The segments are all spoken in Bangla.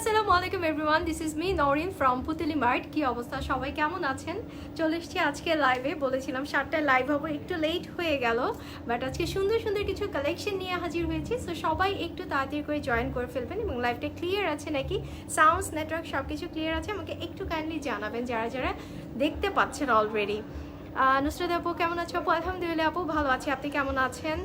আসসালামু আলাইকুম everyone, this is me Norin from Putuli mart. কি অবস্থা, সবাই কেমন আছেন? চলে এসেছি আজকে লাইভে। বলেছিলাম 7টায় লাইভ হবো, একটু লেট হয়ে গেল, বাট আজকে সুন্দর সুন্দর কিছু কালেকশন নিয়ে হাজির হয়েছি। সো সবাই একটু তাড়াতাড়ি করে জয়েন করে ফেলবেন এবং লাইভটা ক্লিয়ার আছে নাকি, সাউন্ডস নেটওয়ার্ক সব কিছু ক্লিয়ার আছে আমাকে একটু কাইন্ডলি জানাবেন যারা যারা দেখতে পাচ্ছেন অলরেডি। নুসরাত আপু কেমন আছো? আপু আলহামদুলিল্লাহ আপু ভালো আছি, আপনি কেমন আছেন?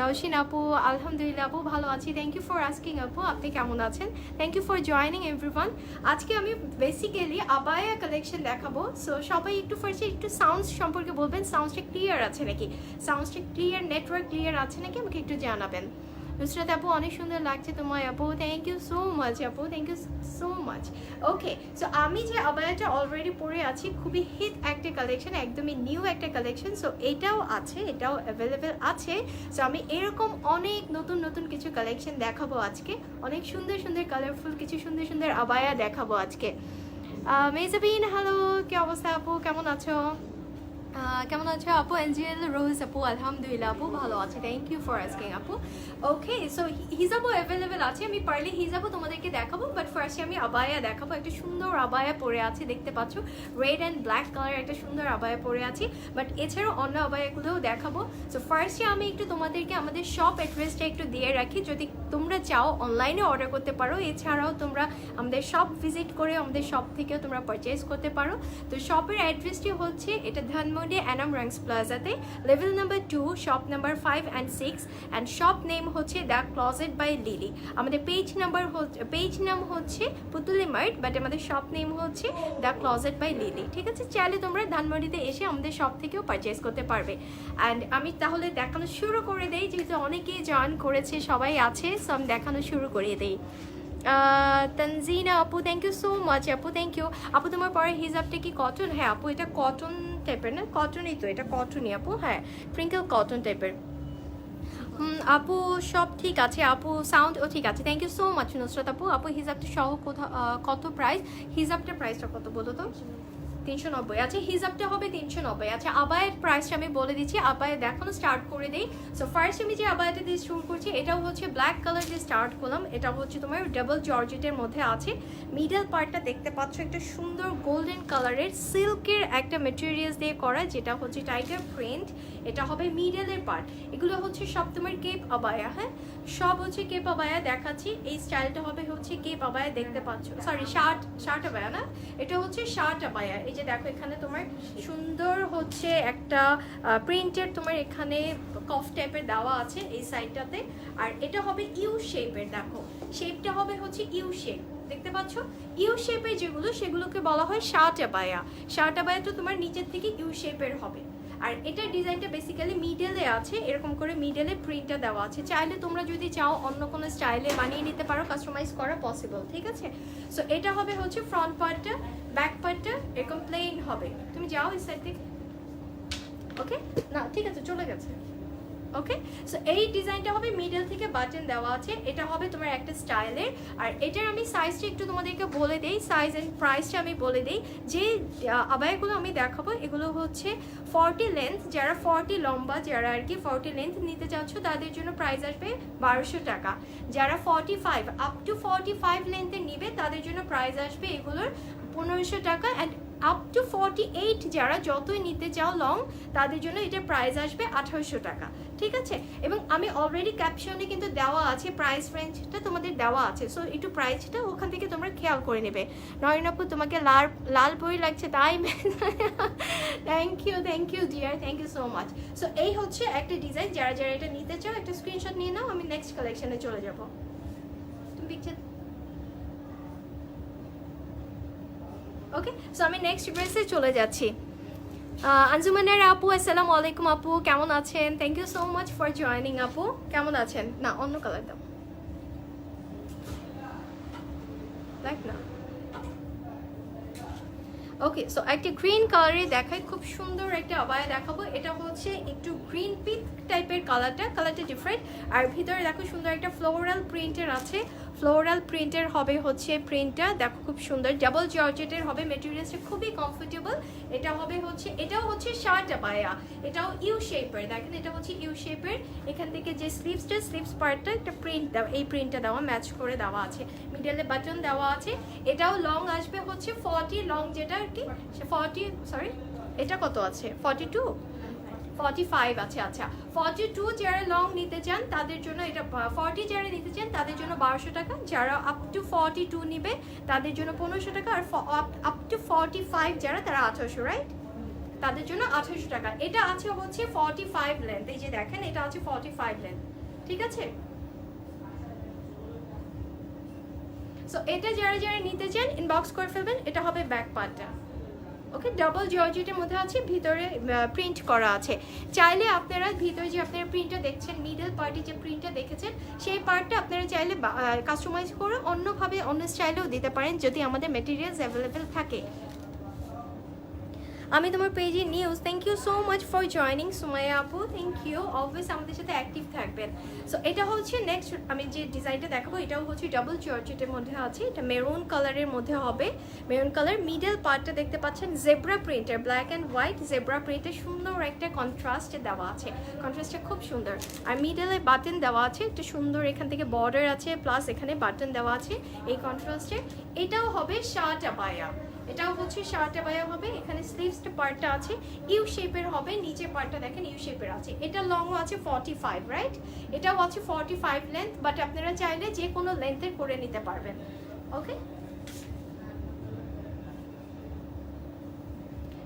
নওশিন আপু আলহামদুলিল্লাহ আপু ভালো আছি, থ্যাংক ইউ ফর আস্কিং আপু, আপনি কেমন আছেন? Thank you for joining everyone. আজকে আমি বেসিক্যালি আবায়া কালেকশন দেখাবো। সো সবাই একটু ফার্স্টে একটু সাউন্ডস সম্পর্কে বলবেন, সাউন্ডসটা ক্লিয়ার আছে নাকি, সাউন্ডসটা ক্লিয়ার, নেটওয়ার্ক ক্লিয়ার আছে নাকি আমাকে একটু জানাবেন। নুসরাত আপু অনেক সুন্দর লাগছে তোমায় আপু, থ্যাংক ইউ সো মাচ আপু, thank you so much. Okay, so আমি যে আবায়াটা অলরেডি পরে আছি খুবই হিট একটা কালেকশন, একদমই নিউ একটা কালেকশন। সো এটাও আছে, এটাও অ্যাভেলেবেল আছে। সো আমি এরকম অনেক নতুন নতুন কিছু কালেকশন দেখাবো আজকে, অনেক সুন্দর সুন্দর কালারফুল কিছু সুন্দর সুন্দর আবায়া দেখাবো আজকে। মেজাবিন হ্যালো, কি অবস্থা আপু, কেমন আছো? কেমন আছো আপু? এঞ্জেল রোজ আপু আলহামদুলিল্লাহ আপু ভালো আছে, থ্যাংক ইউ ফর আস্কিং আপু। ওকে, সো হিজাবও অ্যাভেলেবেল আছে, আমি পারলে হিজাবও তোমাদেরকে দেখাবো, বাট ফার্স্টে আমি আবায়া দেখাবো। একটা সুন্দর আবায়া পরে আছে, দেখতে পাচ্ছ রেড অ্যান্ড ব্ল্যাক কালার একটা সুন্দর আবায়া পরে আছি, বাট এছাড়াও অন্য আবায়াগুলোও দেখাবো। সো ফার্স্টে আমি একটু তোমাদেরকে আমাদের শপ অ্যাড্রেসটা একটু দিয়ে রাখি, যদি তোমরা চাও অনলাইনে অর্ডার করতে পারো, এছাড়াও তোমরা আমাদের শপ ভিজিট করে আমাদের শপ থেকেও তোমরা পারচেস করতে পারো। তো শপের অ্যাড্রেসটি হচ্ছে এটা ধানমন্ডি অ্যানাম রাংস প্লাজাতে, level number 2, shop number 5 and 6, and shop name হচ্ছে দ্য ক্লজেট বাই লিলি। আমাদের পেজ নাম হচ্ছে পুতুলি মার্ট, বাট আমাদের শপ নেম হচ্ছে দ্য ক্লজেট বাই লিলি। ঠিক আছে, চাইলে তোমরা ধানমন্ডিতে এসে আমাদের শপ থেকেও পারচেস করতে পারবে। অ্যান্ড আমি তাহলে দেখানো শুরু করে দেই, যেহেতু অনেকেই জয়েন করেছে, সবাই আছে, সো আমি দেখানো শুরু করিয়ে দিই। তানজিনা আপু থ্যাংক ইউ সো মাচ আপু, থ্যাংক ইউ আপু। তোমার পরে হিজাবটা কি কটন? হ্যাঁ আপু, এটা কটন টাইপের না, কটনই তো, এটা কটনই আপু, হ্যাঁ প্রিঙ্কেল কটন টাইপের। আপু সব ঠিক আছে আপু, সাউন্ডও ঠিক আছে, thank you so much Nusrat আপু। আপু হিজাবটা সহ কত প্রাইস? হিজাবটার প্রাইসটা কত বলো তো? 390। আচ্ছা হিজাবটা হবে 390। আচ্ছা আবায়ের প্রাইসটা আমি বলে দিচ্ছি, আবায়ে দেখানো স্টার্ট করে দেই। সো ফার্স্ট আমি যে আবায়াটা দিয়ে শুরু করছি, এটাও হচ্ছে ব্ল্যাক কালার দিয়ে স্টার্ট করলাম। এটা হচ্ছে তোমার ডাবল জর্জেটের মধ্যে আছে, মিডল পার্টটা দেখতে পাচ্ছ একটা সুন্দর গোল্ডেন কালারের সিল্কের একটা মেটেরিয়ালস দিয়ে করা, যেটা হচ্ছে টাইগার প্রিন্ট। এটা হবে মিডলের পার্ট। এগুলো হচ্ছে সব তোমার কেপ আবায়া, হ্যাঁ সব হচ্ছে কেপ আবায়া দেখাচ্ছি। এই স্টাইলটা হবে হচ্ছে কেপ আবায়া, দেখতে পাচ্ছ, সরি শার্ট আবায়া না, এটা হচ্ছে শার্ট আবায়া। এই যে দেখো এখানে তোমার সুন্দর হচ্ছে একটা প্রিন্টের তোমার এখানে কফ টাইপের দেওয়া আছে এই সাইডটাতে, আর এটা হবে ইউ শেপের। দেখো শেপটা হবে হচ্ছে ইউ শেপ, দেখতে পাচ্ছ ইউ শেপের যেগুলো, সেগুলোকে বলা হয় শার্ট আবায়া। শার্ট আবায়া তো তোমার নিচের থেকে ইউ শেপের হবে। আর এটার ডিজাইনটা বেসিক্যালি মিডলে আছে, এরকম করে মিডলে প্রিন্টটা দেওয়া আছে। চাইলে তোমরা যদি চাও অন্য কোনো স্টাইলে বানিয়ে নিতে পারো, কাস্টমাইজ করা পসিবল, ঠিক আছে। সো এটা হবে হচ্ছে ফ্রন্ট পার্টটা, ব্যাক পার্টটা এরকম প্লেন হবে। তুমি যাও এই সাইড থেকে, ওকে না ঠিক আছে চলে গেছে। ওকে, সো এই ডিজাইনটা হবে মিডল থেকে বাটন দেওয়া আছে, এটা হবে তোমার একটা স্টাইলের। আর এটার আমি সাইজটা একটু তোমাদেরকে বলে দেই, সাইজ অ্যান্ড প্রাইসটা আমি বলে দিই। যে আবায়াগুলো আমি দেখাবো এগুলো হচ্ছে 40 লেন্থ, যারা 40 লম্বা, যারা আর কি 40 লেন্থ নিতে চাচ্ছ তাদের জন্য প্রাইস আসবে 1200 টাকা। যারা 45 আপ টু 45 লেন্থের নিবে তাদের জন্য প্রাইস আসবে এগুলোর 1500 টাকা। অ্যান্ড আপ টু 48 যারা যতই নিতে চাও লং, তাদের জন্য এটা প্রাইস আসবে 1800 টাকা, ঠিক আছে। এবং আমি অলরেডি ক্যাপশনে কিন্তু দেওয়া আছে প্রাইস রেঞ্জটা, তোমাদের দেওয়া আছে। সো একটু প্রাইসটা ওখান থেকে তোমরা খেয়াল করে নেবে। নয়ন আপু তোমাকে লাল বই লাগছে তাই, thank you dear, thank you so much. So এই হচ্ছে একটা ডিজাইন, যারা যারা এটা নিতে চাও একটা স্ক্রিনশট নিয়ে নাও, আমি নেক্সট কালেকশনে চলে যাবো। তুমি পিকচার, ওকে, সো আমি নেক্সট ড্রেসে চলে যাচ্ছি। আঞ্জুমানের আপু আসসালামু আলাইকুম আপু, কেমন আছেন? Thank you so much for joining আপু, কেমন আছেন? না অন্য কালার দাও, দেখ না। ওকে, সো একটা গ্রিন কালারে দেখাই, খুব সুন্দর একটা আবায়া দেখাবো। এটা হচ্ছে একটু গ্রিন পিঙ্ক টাইপের কালারটা ডিফারেন্ট। আর ভিতরে দেখো সুন্দর একটা ফ্লোরাল প্রিন্টের আছে, ফ্লোরাল প্রিন্টের হবে হচ্ছে প্রিন্টটা, দেখো খুব সুন্দর ডাবল জর্জেটের হবে, মেটেরিয়ালসটা খুবই কমফোর্টেবল। এটা হবে হচ্ছে, এটাও হচ্ছে শার্ট আবায়া, এটাও ইউ শেপের, দেখেন এটা হচ্ছে ইউ শেপের। এখান থেকে যে স্লিভসটা, স্লিভস পার্টটা একটা প্রিন্ট দেওয়া, এই প্রিন্টটা দেওয়া ম্যাচ করে দেওয়া আছে, মিডলে বাটন দেওয়া আছে। এটাও লং আসবে হচ্ছে 40 লং, যেটা কি 40 সরি এটা কত আছে 42 45 আছে। আচ্ছা 42 যারা লং নিতে চান তাদের জন্য এটা, 40 যারা নিতে চান তাদের জন্য 1200 টাকা, যারা আপ টু 42 নিবে তাদের জন্য 1500 টাকা, আর আপ টু 45 যারা তারা 1800, রাইট, তাদের জন্য 1800 টাকা। এটা আছে হচ্ছে 45 লেন্থ, এই যে দেখেন এটা আছে 45 লেন্থ, ঠিক আছে। সো এটা যারা যারা নিতে চান ইনবক্স করে ফেলবেন। এটা হবে ব্যাক পার্টটা, ওকে, ডাবল জর্জেটের মধ্যে আছে, ভিতরে প্রিন্ট করা আছে। চাইলে আপনারা ভিতরে যে আপনারা প্রিন্টটা দেখছেন, মিডল পার্টে যে প্রিন্টটা দেখেছেন সেই পার্টটা আপনারা চাইলে কাস্টমাইজ করে অন্যভাবে অন্য স্টাইলেও দিতে পারেন যদি আমাদের মেটেরিয়ালস অ্যাভেলেবেল থাকে। আমি তোমার পেজে news, thank you so much for joining Sumaiya আপু, থ্যাংক ইউ, অলওয়েজ আমাদের সাথে অ্যাক্টিভ থাকবেন। সো এটা হচ্ছে নেক্সট আমি যে ডিজাইনটা দেখাবো, এটাও হচ্ছে ডাবল জর্জেটের মধ্যে আছে, এটা মেরুন কালারের মধ্যে হবে, মেরুন কালার। মিডল পার্টটা দেখতে পাচ্ছেন জেব্রা প্রিন্টের, ব্ল্যাক অ্যান্ড হোয়াইট জেব্রা প্রিন্টের সুন্দর একটা কন্ট্রাস্ট দেওয়া আছে, কন্ট্রাস্টটা খুব সুন্দর। আর মিডলে বাটন দেওয়া আছে, একটা সুন্দর এখান থেকে বর্ডার আছে, প্লাস এখানে বাটন দেওয়া আছে এই কন্ট্রাস্টে। এটাও হবে শার্ট আবায়া, এটাও হচ্ছে শার্ট আবায়া হবে। এখানে স্লিভস পার্টটা আছে ইউ শেপের হবে, নিচে পার্টটা দেখেন ইউ শেপের আছে। এটা লং আছে 45, রাইট, এটাও আছে 45 লেন্থ, বাট আপনারা চাইলে যে কোনো লেন্থের করে নিতে পারবেন, ওকে।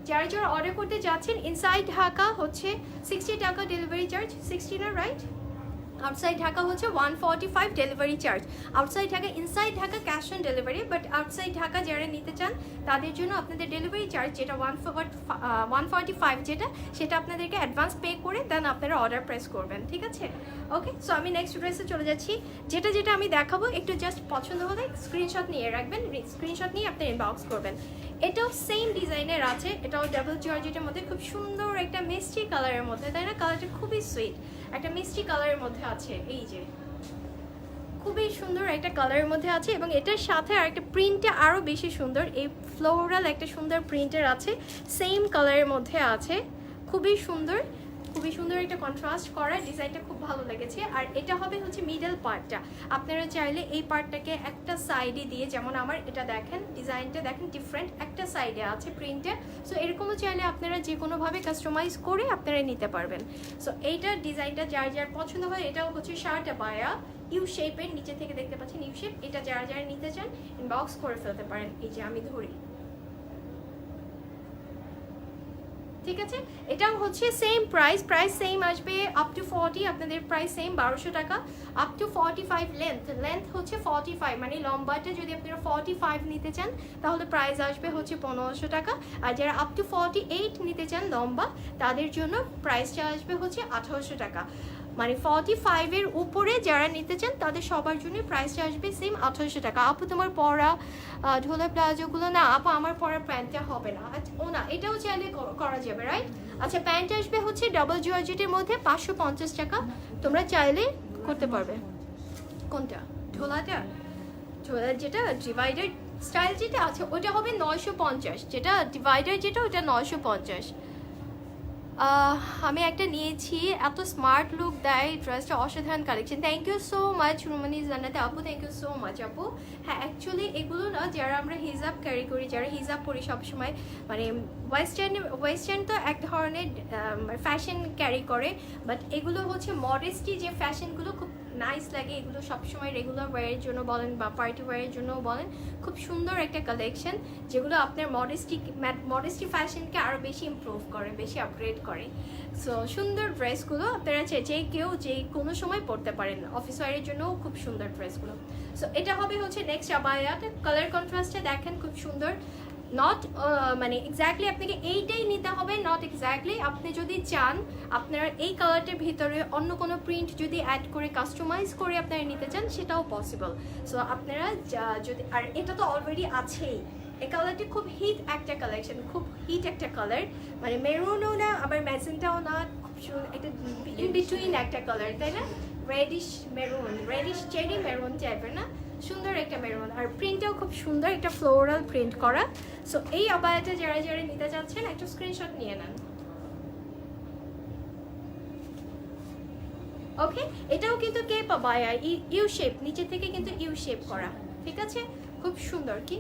যারা যারা অর্ডার করতে যাচ্ছেন, ইনসাইড ঢাকা হচ্ছে 60 টাকা ডেলিভারি চার্জ, 60 না, রাইট, আউটসাইড ঢাকা হচ্ছে 145 delivery charge, outside Dhaka, inside Dhaka cash on delivery, but outside Dhaka যারা নিতে চান তাদের জন্য আপনাদের ডেলিভারি চার্জ যেটা 145 যেটা, সেটা আপনাদেরকে অ্যাডভান্স পে করে দেন আপনারা অর্ডার প্রেস করবেন, ঠিক আছে, ওকে। সো আমি নেক্সট ড্রেসে চলে যাচ্ছি। যেটা যেটা আমি দেখাবো একটু জাস্ট পছন্দ হলে স্ক্রিনশট নিয়ে রাখবেন, স্ক্রিনশট নিয়ে আপনি ইনবক্স করবেন। এটাও সেম ডিজাইনের আছে, এটাও ডাবল জর্জেটের মধ্যে, খুব সুন্দর একটা মিষ্টি কালারের মধ্যে, তাই না, কালারটা খুবই সুইট, একটা মিষ্টি কালারের মধ্যে আছে, এই যে খুবই সুন্দর একটা কালারের মধ্যে আছে। এবং এটার সাথে আর একটা প্রিন্টটা আরও বেশি সুন্দর, এই ফ্লোরাল একটা সুন্দর প্রিন্টের আছে, সেম কালারের মধ্যে আছে, খুবই সুন্দর, খুবই সুন্দর একটা কন্ট্রাস্ট করা, ডিজাইনটা খুব ভালো লেগেছে। আর এটা হবে হচ্ছে মিডল পার্টটা, আপনারা চাইলে এই পার্টটাকে একটা সাইডে দিয়ে, যেমন আমার এটা দেখেন ডিজাইনটা দেখেন ডিফারেন্ট, একটা সাইডে আছে প্রিন্টে, সো এরকমও চাইলে আপনারা যে কোনোভাবে কাস্টমাইজ করে আপনারা নিতে পারবেন। সো এইটার ডিজাইনটা যার যার পছন্দ হয়, এটাও হচ্ছে শার্ট আবায়া ইউ শেপের, নিচে থেকে দেখতে পাচ্ছেন ইউ শেপ, এটা যারা যারা নিতে চান ইনবক্স করে ফেলতে পারেন, এই যে আমি ধরি, ঠিক আছে। এটাও হচ্ছে সেম প্রাইস, প্রাইস সেম আসবে আপ টু 40, আপনাদের প্রাইস সেম 1200 টাকা, আপ টু 45 লেন্থ হচ্ছে 45, মানে লম্বাটা যদি আপনারা 45 নিতে চান তাহলে প্রাইস আসবে হচ্ছে 1500 টাকা, আর যারা আপ টু 48 নিতে চান লম্বা তাদের জন্য প্রাইসটা আসবে হচ্ছে 1800 টাকা। মানে 45 এর উপরে যারা নিতে চান তাদের সবার জন্য প্রাইসটা আসবে সেম 1800 টাকা। আপু তোমার পরা ঢোলা প্লাজোগুলো না আপু, আমার পরা প্যান্টটা হবে না, ও না এটাও চাইলে করা যাবে, রাইট। আচ্ছা প্যান্ট আসবে হচ্ছে ডাবল জর্জেটের মধ্যে 550 টাকা, তোমরা চাইলে করতে পারবে। কোনটা ঢোলাটা, ঢোলার যেটা ডিভাইডার স্টাইল যেটা আছে ওটা হবে 950, যেটা ডিভাইডার যেটা ওটা 950। আমি একটা নিয়েছি, এত স্মার্ট লুক দেয় ড্রেসটা, অসাধারণ collection, thank you so much Rumani জান্নাতে আপু, থ্যাংক ইউ সো মাচ আপু। হ্যাঁ অ্যাকচুয়ালি এগুলো না যারা আমরা হিজাব ক্যারি করি, যারা হিজাব পরি সবসময়, মানে ওয়েস্টার্ন তো এক ধরনের ফ্যাশন ক্যারি করে, বাট এগুলো হচ্ছে মডেস্টি যে ফ্যাশনগুলো খুব নাইস লাগে, এগুলো সবসময় রেগুলার ওয়ারের জন্য বলেন বা পার্টি ওয়ারের জন্যও বলেন, খুব সুন্দর একটা কালেকশন যেগুলো আপনার মডেস্টি ফ্যাশনকে আরও বেশি ইমপ্রুভ করে, বেশি আপগ্রেড করে। সো সুন্দর ড্রেসগুলো আপনারা যে কেউ যে কোনো সময় পরতে পারেন, অফিস ওয়ারের জন্যও খুব সুন্দর ড্রেসগুলো। সো এটা হবে হচ্ছে নেক্সট আবায়াটা, কালার কন্ট্রাস্টটা দেখেন খুব সুন্দর, নট মানে এক্স্যাক্টলি আপনাকে এইটাই নিতে হবে, নট এক্স্যাক্টলি, আপনি যদি চান আপনারা এই কালারটার ভিতরে অন্য কোনো প্রিন্ট যদি অ্যাড করে কাস্টমাইজ করে আপনারা নিতে চান সেটাও পসিবল। সো আপনারা যদি, আর এটা তো অলরেডি আছেই, এই কালারটি খুব হিট একটা কালেকশন, খুব হিট একটা কালার, মানে মেরুনও না আবার ম্যাজেন্টাও না, খুব একটা ইন বিটুইন একটা কালার, তাই না, reddish maroon, reddish cherry maroon টাইপের না, সুন্দর একটা মেরুন, আর প্রিন্টটাও খুব সুন্দর, একটা ফ্লোরাল প্রিন্ট করা। সো এই আবায়াটা যারা যারা নিতে চাচ্ছেন একটা স্ক্রিনশট নিয়ে নেন। ওকে, এটাও কিন্তু কেপ আবায়া, ইউ শেপ, নিচে থেকে কিন্তু ইউ শেপ করা, ঠিক আছে, খুব সুন্দর। কি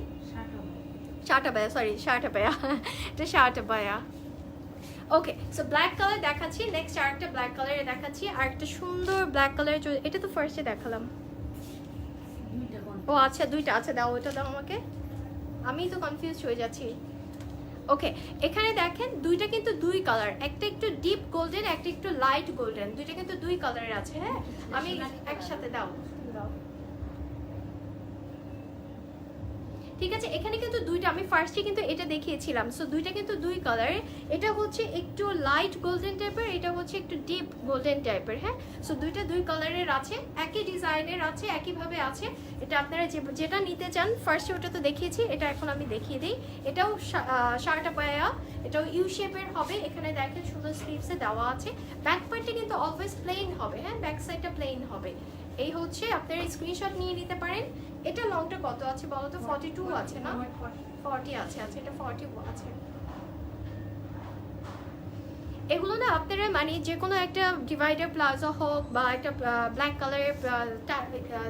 শার্ট আবায়া, সরি শার্ট আবায়া, এটা শার্ট আবায়া। ওকে, সো ব্ল্যাক কালার দেখাচ্ছি, নেক্সট আরেকটা ব্ল্যাক কালারে দেখাচ্ছি, আর একটা সুন্দর ব্ল্যাক কালার, এটা তো ফার্স্টে দেখালাম। ও আচ্ছা, দুইটা, আচ্ছা দাও, ওইটা দাও আমাকে, আমি তো কনফিউজ হয়ে যাচ্ছি। ওকে, এখানে দেখেন দুইটা কিন্তু দুই কালার, একটা একটু ডিপ গোল্ডেন, একটা একটু লাইট গোল্ডেন, দুইটা কিন্তু দুই কালারের আছে। হ্যাঁ, আমি একসাথে দাও দাও, ঠিক আছে। এখানে কিন্তু দুইটা, আমি ফার্স্টে কিন্তু এটা দেখিয়েছিলাম, সো দুইটা কিন্তু দুই কালার, এটা হচ্ছে একটু লাইট গোল্ডেন টাইপের, এটা হচ্ছে একটু ডিপ গোল্ডেন টাইপের। হ্যাঁ, সো দুইটা দুই কালারের আছে, একই ডিজাইনের আছে, একইভাবে আছে। এটা আপনারা যেটা নিতে চান, ফার্স্টে ওটা তো দেখিয়েছি, এটা এখন আমি দেখিয়ে দিই। এটাও শার্ট আবায়া, এটাও ইউ শেপের হবে। এখানে দেখেন সুন্দর স্লিভসে দেওয়া আছে, ব্যাক পার্টটা কিন্তু অলওয়েজ প্লেন হবে। হ্যাঁ, ব্যাক সাইডটা প্লেন হবে। এই হচ্ছে, আপনারা স্ক্রিনশট নিয়ে নিতে পারেন। এটা লংটা কত আছে বলো তো? 42 আছে না? 40 আছে, আচ্ছা এটা 40 আছে। এগুলো না আপনারা মানে যে কোনো একটা ডিভাইডার প্লাজো হোক বা একটা ব্ল্যাক কালারের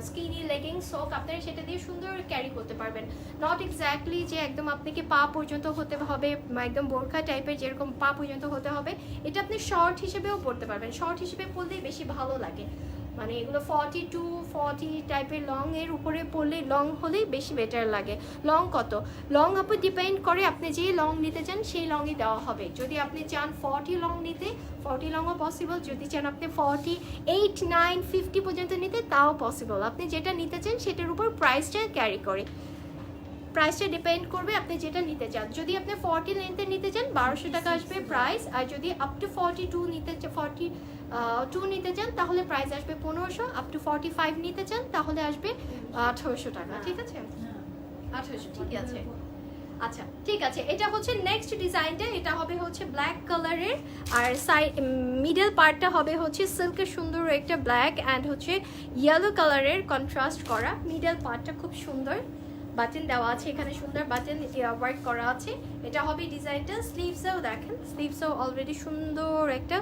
স্কিনি লেগিংস হোক, আপনারা সেটা দিয়ে সুন্দর ক্যারি করতে পারবেন। নট এক্স্যাক্টলি যে একদম আপনাকে পা পর্যন্ত হতে হবে, একদম বোরখা টাইপের যেরকম পা পর্যন্ত হতে হবে, এটা আপনি শর্ট হিসেবেও পরতে পারবেন। শর্ট হিসেবে পরলেই বেশি ভালো লাগে, মানে এগুলো 42 40 টাইপের লং এর উপরে পড়লে, লং হলেই বেশি বেটার লাগে। লং কত? লং আপনি ডিপেন্ড করে আপনি যে লং নিতে চান সেই লংই দেওয়া হবে। যদি আপনি চান 40 লং নিতে, 40 লংও পসিবল। যদি চান আপনি 48 9 50 পর্যন্ত নিতে, তাও পসিবল। আপনি যেটা নিতে চান সেটার উপর প্রাইসটা ক্যারি করে, প্রাইসটা ডিপেন্ড করবে আপনি যেটা নিতে চান। যদি আপনি 40 লেন্থে নিতে চান 1200 টাকা আসবে প্রাইস, আর যদি আপ টু 42 নিতে 42 নিতে চান তাহলে প্রাইস আসবে 1500, আপ টু 45 নিতে চান তাহলে আসবে 1800 টাকা। ঠিক আছে, 1800, ঠিক আছে। আচ্ছা ঠিক আছে, এটা হচ্ছে নেক্সট ডিজাইনটা। এটা হবে হচ্ছে ব্ল্যাক কালারের, আর সাইড মিডল পার্টটা হবে হচ্ছে সিল্কের সুন্দর একটা ব্ল্যাক অ্যান্ড হচ্ছে ইয়েলো কালারের কন্ট্রাস্ট করা। মিডল পার্টটা খুব সুন্দর, বাটন দেওয়া আছে এখানে, সুন্দর বাটন ওয়ার্ক করা আছে। এটা হবে ডিজাইনটা। স্লিভসেও দেখেন, স্লিভসেও অলরেডি সুন্দর একটা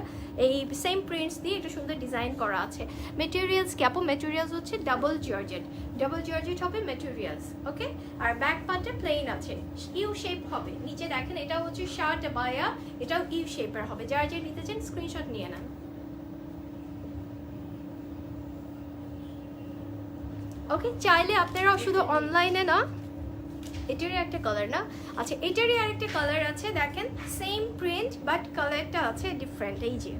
এই সেম প্রিন্টস দিয়ে একটা সুন্দর ডিজাইন করা আছে। মেটেরিয়ালস ক্যাপো মেটেরিয়ালস হচ্ছে ডাবল জর্জেট, ডাবল জর্জেট হবে মেটেরিয়ালস। ওকে, আর ব্যাক পার্টটা প্লেন আছে, ইউ শেপ হবে। নিচে দেখেন এটা হচ্ছে শার্ট আবায়া, এটাও ইউ শেপের হবে। যারা যে নিতে চান স্ক্রিনশট নিয়ে নেন। ওকে, চাইলে আপনারা শুধু অনলাইনে না, এটারই একটা কালার না, আচ্ছা এটারই আরেকটা কালার আছে। দেখেন সেম প্রিন্ট বাট কালারটা আছে ডিফারেন্ট। এই যে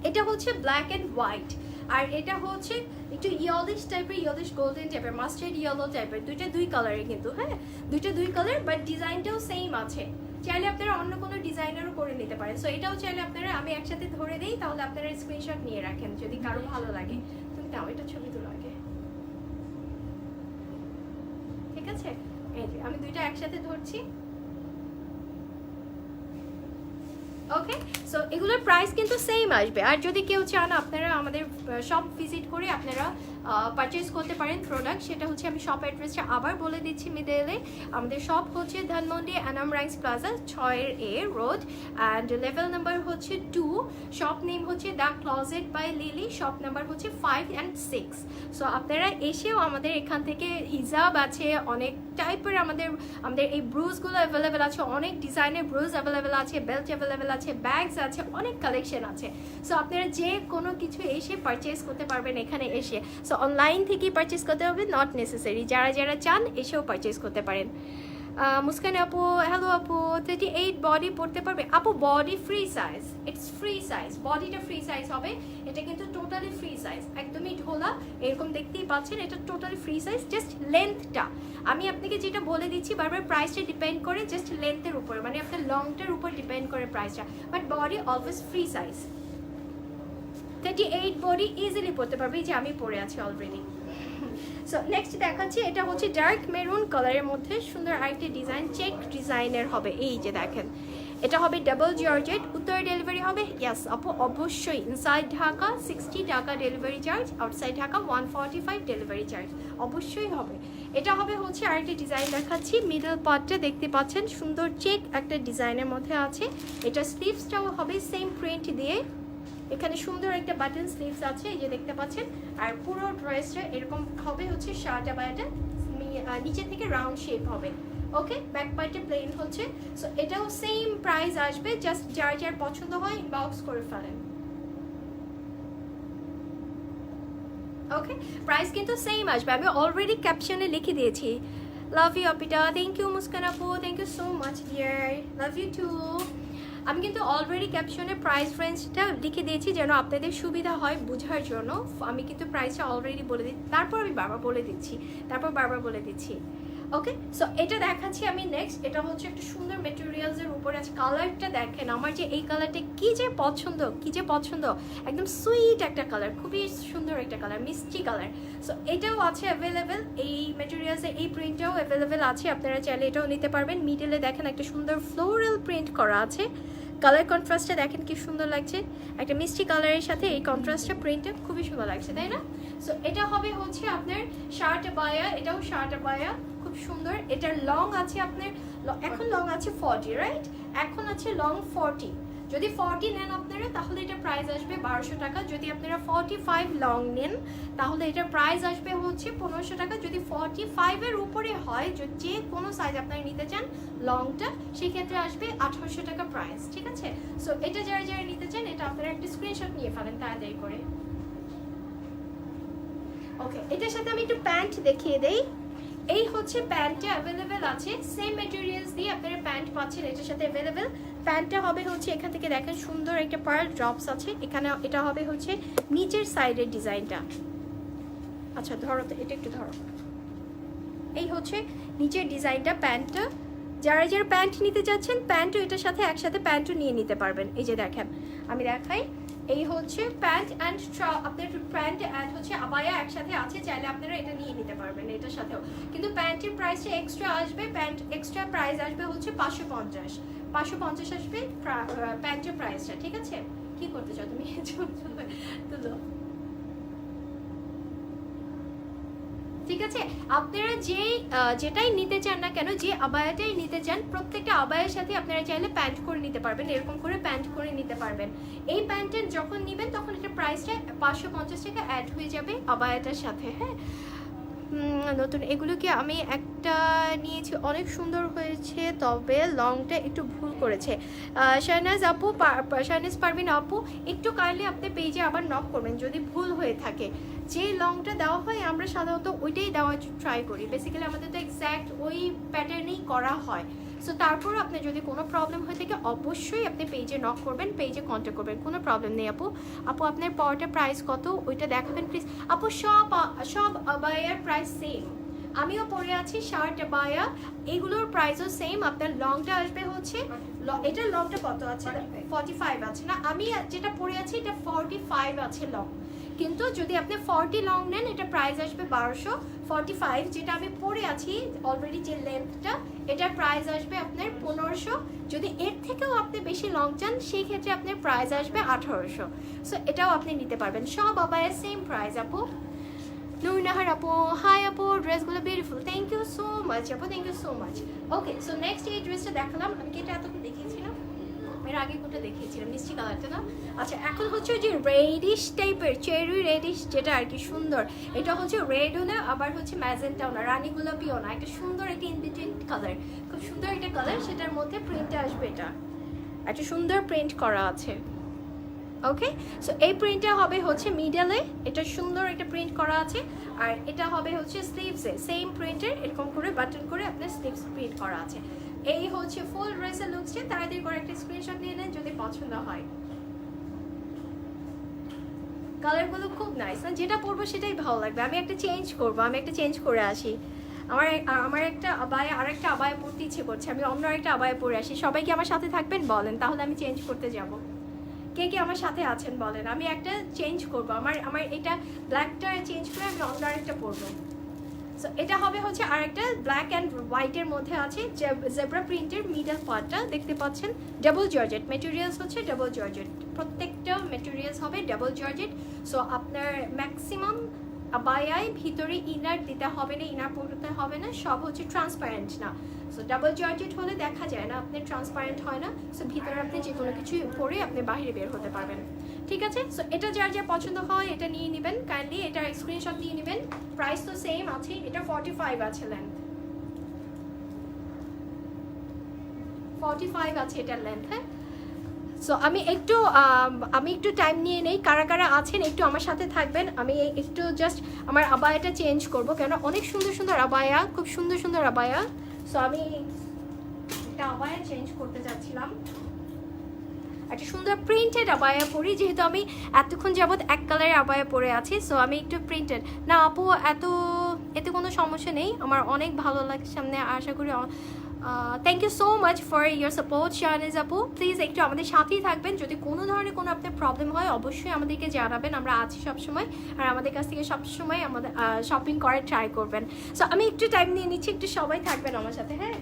এটা হচ্ছে ব্ল্যাক অ্যান্ড হোয়াইট, আর এটা হচ্ছে একটু ইয়েলোইশ টাইপের, ইয়েলোইশ গোল্ডেন টাইপের, মাস্টার্ড ইয়েলো টাইপের। দুইটা দুই কালারের কিন্তু, হ্যাঁ দুইটা দুই কালার, বাট ডিজাইনটাও সেম আছে। চাইলে আপনারা অন্য কোনো ডিজাইনারও করে নিতে পারেন। সো এটাও চাইলে আপনারা, আমি একসাথে ধরে দিই তাহলে আপনারা স্ক্রিনশট নিয়ে রাখেন যদি কারো ভালো লাগে। তুমি তাও এটা ছবি তুলো আগে, ঠিক আছে। এই যে আমি দুইটা একসাথে ধরছি। ওকে, সো এগুলোর প্রাইস কিন্তু সেম আসবে। আর যদি কেউ চান আপনারা আমাদের শপ ভিজিট করে আপনারা পারচেস করতে পারেন প্রোডাক্ট, সেটা হচ্ছে আমি শপ অ্যাড্রেসটা আবার বলে দিচ্ছি মিডলে। আমাদের শপ হচ্ছে Dhanmondi Enam rice plaza 6A road, and level number হচ্ছে 2। শপ নেম হচ্ছে the closet by Lily, shop number হচ্ছে 5 and 6। সো আপনারা এসেও আমাদের এখান থেকে হিজাব আছে, অনেক টাইপের আমাদের এই ব্রুজগুলো অ্যাভেলেবেল আছে, অনেক ডিজাইনের ব্রুজ অ্যাভেলেবেল আছে, বেল্ট অ্যাভেলেবেল আছে, ব্যাগস আছে, অনেক কালেকশন আছে। সো আপনারা যে কোনো কিছু এসে পারচেস করতে পারবেন এখানে এসে। সো অনলাইন থেকেই পারচেস করতে হবে, নট নেসেসারি। যারা যারা চান এসেও পারচেস করতে পারেন। মুস্কান আপু, হ্যালো আপু, 38 বডি পড়তে পারবে আপু? Body free size, it's free size, বডিটা ফ্রি সাইজ হবে। এটা কিন্তু টোটালি ফ্রি সাইজ, একদমই ঢোলা, এরকম দেখতেই পাচ্ছেন। এটা টোটালি ফ্রি সাইজ, জাস্ট লেন্থটা আমি আপনাকে যেটা বলে দিচ্ছি বারবার, প্রাইসটা ডিপেন্ড করে জাস্ট লেন্থের উপর, মানে আপনার লংটার উপর ডিপেন্ড করে প্রাইসটা, but body always free size. 38 body easily পড়তে পারবে, এই যে আমি পরে আছি অলরেডি। সো নেক্সট দেখাচ্ছি, এটা হচ্ছে ডার্ক মেরুন কালারের মধ্যে সুন্দর আরেকটি ডিজাইন, চেক ডিজাইনের হবে। এই যে দেখেন এটা হবে ডাবল জর্জেট, উত্তরে ডেলিভারি হবে। ইয়াস আপু অবশ্যই, ইনসাইড ঢাকা 60 টাকা delivery charge, outside Dhaka 145 delivery charge অবশ্যই হবে। এটা হবে হচ্ছে আরেকটা ডিজাইন দেখাচ্ছি, মিডল পার্টটা দেখতে পাচ্ছেন সুন্দর চেক একটা ডিজাইনের মধ্যে আছে। এটা স্লিভসটাও হবে সেম প্রিন্ট দিয়ে, এখানে সুন্দর একটা বাটন স্লিভস আছে এই যে দেখতে পাচ্ছেন। আর পুরো ড্রেসটা এরকম হবে হচ্ছে শার্ট আবায়াটা নিচে থেকে রাউন্ড শেপ হবে। ওকে, ব্যাক পার্টে প্লেন হচ্ছে। সো এটাও সেম প্রাইস আসবে, জাস্ট যার যার পছন্দ হয় ইনবক্স করে ফেলেন। ওকে, প্রাইস কিন্তু সেম আসবে, আমি অলরেডি ক্যাপশনে লিখে দিয়েছি। Love you Opita, thank you Muskan আপু, thank you so much dear, love you too. আমি কিন্তু অলরেডি ক্যাপশনে প্রাইস রেঞ্জটা লিখে দিয়েছি যেন আপনাদের সুবিধা হয় বোঝার জন্য। আমি কিন্তু প্রাইসটা অলরেডি বলে দিচ্ছি, তারপর আমি বারবার বলে দিচ্ছি। ওকে, সো এটা দেখাচ্ছি আমি নেক্সট। এটা হচ্ছে একটা সুন্দর মেটেরিয়ালসের উপরে আছে, কালারটা দেখেন আমার যে এই কালারটা কি যে পছন্দ, একদম সুইট একটা কালার, খুবই সুন্দর একটা কালার, মিষ্টি কালার। সো এটাও আছে অ্যাভেলেবেল, এই মেটেরিয়ালসের এই প্রিন্টটাও অ্যাভেলেবেল আছে, আপনারা চাইলে এটাও নিতে পারবেন। মিডলে দেখেন একটা সুন্দর ফ্লোরাল প্রিন্ট করা আছে, কালার কন্ট্রাস্টটা দেখেন কি সুন্দর লাগছে, একটা মিষ্টি কালারের সাথে এই কন্ট্রাস্টটা প্রিন্টটা খুবই সুন্দর লাগছে, তাই না? সো এটা হবে হচ্ছে আপনার শার্ট আবায়া, এটাও শার্ট আবায়া খুব সুন্দর। এটার লং আছে আপনার, এখন লং আছে 40, রাইট? এখন আছে লং 40। যদি 40 নেন আপনারা তাহলে এটা প্রাইস আসবে 1200 টাকা। যদি আপনারা 45 লং নেন তাহলে এটা প্রাইস আসবে হচ্ছে 1500 টাকা। যদি 45 এর উপরে হয়, যে কোনো সাইজ আপনারা নিতে চান লংটা, সেক্ষেত্রে আসবে 1800 টাকা প্রাইস, ঠিক আছে? সো এটা যারা নিতে চান এটা আপনারা একটা স্ক্রিনশট নিয়ে ফেলেন তাড়াতাড়ি করে। ওকে, এটার সাথে আমি একটু প্যান্ট দেখিয়ে দেই। এই হচ্ছে প্যান্টটা অ্যাভেলেবেল আছে, সেম ম্যাটেরিয়ালস দিয়ে আপনারা প্যান্ট পাচ্ছেন এটার সাথে অ্যাভেলেবেল। প্যান্টটা হবে হচ্ছে এখান থেকে দেখেন সুন্দর একটা পার্ল ড্রপস আছে এখানে, এটা হবে হচ্ছে নিচের সাইডের ডিজাইনটা। আচ্ছা ধরো তো, এটা একটু ধরো, এই হচ্ছে নিচের ডিজাইনটা প্যান্টটা। যারা প্যান্ট নিতে চাচ্ছেন প্যান্টও এটার সাথে একসাথে প্যান্টও নিয়ে নিতে পারবেন। এই যে দেখেন আমি দেখাই, এই হচ্ছে প্যান্ট অ্যান্ড আপনার প্যান্ট অ্যান্ড হচ্ছে আবায়া একসাথে আছে, চাইলে আপনারা এটা নিয়ে নিতে পারবেন এটার সাথেও। কিন্তু প্যান্টের প্রাইসটা এক্সট্রা আসবে, এক্সট্রা প্রাইস আসবে হচ্ছে 550 আসবে প্যান্টের প্রাইসটা, ঠিক আছে? কি করতে চাও তুমি? তুলো, ঠিক আছে? আপনারা যেটাই নিতে চান না কেন, যে আবায়াটাই নিতে চান, প্রত্যেকটা আবায়ের সাথে আপনারা চাইলে প্যান্ট করে নিতে পারবেন, এরকম করে প্যান্ট করে নিতে পারবেন। এই প্যান্টের যখন নেবেন তখন এটা প্রাইসটা 550 টাকা অ্যাড হয়ে যাবে আবায়াটার সাথে। হ্যাঁ, নতুন এগুলো কি আমি একটা নিয়েছি, অনেক সুন্দর হয়েছে, তবে লংটা একটু ভুল করেছে। শাহনাজ পারভিন আপু, একটু কাইন্ডলি আপনি পেজে আবার নক করবেন যদি ভুল হয়ে থাকে। যে লংটা দেওয়া হয় আমরা সাধারণত ওইটাই দেওয়ার ট্রাই করি, বেসিক্যালি আমাদের তো এক্স্যাক্ট ওই প্যাটার্নেই করা হয়। সো তারপর আপনার যদি কোনো প্রবলেম হয়ে থাকে অবশ্যই আপনি পেজে নক করবেন, পেজে কন্ট্যাক্ট করবেন, কোনো প্রবলেম নেই। আপু আপনার পাওয়ারটা প্রাইস কত ওইটা দেখাবেন প্লিজ। আপু সব আবায়ার প্রাইস সেম, আমিও পরে আছি শার্ট আবায়া, এগুলোর প্রাইসও সেম। আপনার লংটা আসবে হচ্ছে, এটার লংটা কত আছে? 45 আছে না? আমি যেটা পরে আছি এটা 45 আছে লং, কিন্তু যদি আপনি 40 লং নেন এটা প্রাইস আসবে 1200। 45 যেটা আমি পরে আছি অলরেডি যে লেন্থটা, এটার প্রাইস আসবে আপনার 1500। যদি এর থেকেও আপনি বেশি লং চান সেই ক্ষেত্রে আপনার প্রাইস আসবে 1800। সো এটাও আপনি নিতে পারবেন, সব আবার সেম প্রাইস। আপু নুরনাহার আপু, হাই আপু, ড্রেসগুলো beautiful, thank you so much আপু, thank you so much. Okay, so next এই ড্রেসটা দেখালাম, আমি কি এটা এতক্ষণ দেখিয়েছিলাম? এর আগে কোনটা দেখিয়েছিলাম? মিষ্টি কালারটা না? আচ্ছা, এখন হচ্ছে যে রেডিশ টাইপের, চেরি রেডিশ যেটা আর কি সুন্দর, এটা হচ্ছে রেডও না আবার হচ্ছে ম্যাজেন্টাও না, রানী গোলাপিও না, একটা সুন্দর একটা ইনবিটুইন কালার, খুব সুন্দর একটা কালার। সেটার মধ্যে প্রিন্টটা আসবে, এটা একটা সুন্দর প্রিন্ট করা আছে। ওকে, সো এই প্রিন্টটা হবে হচ্ছে মিডলে, এটা সুন্দর একটা প্রিন্ট করা আছে। আর এটা হবে হচ্ছে স্লিভসে সেম প্রিন্টের, এরকম করে বাটন করে আপনার স্লিভস প্রিন্ট করা আছে। এই হচ্ছে ফুল ড্রেসের লুকসটা, তাড়াতাড়ি করে একটা স্ক্রিনশট নিয়ে নেন যদি পছন্দ হয়। কালারগুলো খুব নাইস না? যেটা পরবো সেটাই ভালো লাগবে। আমি একটা চেঞ্জ করে আসি। আমার একটা আবায়া, আর একটা আবায়া পরতে ইচ্ছে করছে, আমি অন্য একটা আবায়া পরে আসি। সবাই কি আমার সাথে থাকবেন বলেন, তাহলে আমি চেঞ্জ করতে যাব। কে কে আমার সাথে আছেন বলেন, আমি একটা চেঞ্জ করবো, আমার এটা ব্ল্যাকটা চেঞ্জ করে আমি অন্য আরেকটা পরবো। সো এটা হবে হচ্ছে আরেকটা ব্ল্যাক অ্যান্ড হোয়াইটের মধ্যে আছে, জেব্রা প্রিন্টের মিডল পার্টটা দেখতে পাচ্ছেন, ডাবল জর্জেট মেটেরিয়ালস হচ্ছে, ডাবল জর্জেট, প্রত্যেকটা মেটেরিয়ালস হবে ডাবল জর্জেট। সো আপনার ম্যাক্সিমাম আবায়ায় ভিতরে ইনার দিতে হবে না, ইনার পরতে হবে না, সব হচ্ছে ট্রান্সপারেন্ট না। সো ডাবল জর্জেট হলে দেখা যায় না, আপনি ট্রান্সপারেন্ট হয় না, সো ভিতরে আপনি যে কোনো কিছু পরে আপনি বাইরে বের হতে পারবেন। ঠিক আছে, সো এটা যার যা পছন্দ হয় এটা নিয়ে নেবেন, কাইন্ডলি এটার স্ক্রিনশট নিয়ে নেবেন। প্রাইস তো সেম আছে, এটা 45 আছে লেন্থ, 45 আছে এটার লেন্থ। হ্যাঁ, সো আমি একটু টাইম নিয়ে নেই, কারা কারা আছেন একটু আমার সাথে থাকবেন। আমি একটু জাস্ট আমার আবায়াটা চেঞ্জ করব, কেন অনেক সুন্দর সুন্দর আবায়া, খুব সুন্দর সুন্দর আবায়া। সো আমি একটা আবায়া চেঞ্জ করতে যাচ্ছিলাম, একটা সুন্দর প্রিন্টেড আবায়া পরি, যেহেতু আমি এতক্ষণ যাবৎ এক কালারের আবায়া পরে আছি। সো আমি একটু প্রিন্টেড না আপু, এতে কোনো সমস্যা নেই, আমার অনেক ভালো লাগে, সামনে আশা করি। Thank you so much for your support Shahnaz আপু, প্লিজ একটু আমাদের সাথেই থাকবেন। যদি কোনো ধরনের কোনো আপনার প্রবলেম হয় অবশ্যই আমাদেরকে জানাবেন, আমরা আছি সবসময়, আর আমাদের কাছ থেকে সবসময় আমাদের শপিং করার ট্রাই করবেন। সো আমি একটু টাইম নিয়ে নিচ্ছি, একটু সবাই থাকবেন আমার সাথে। হ্যাঁ,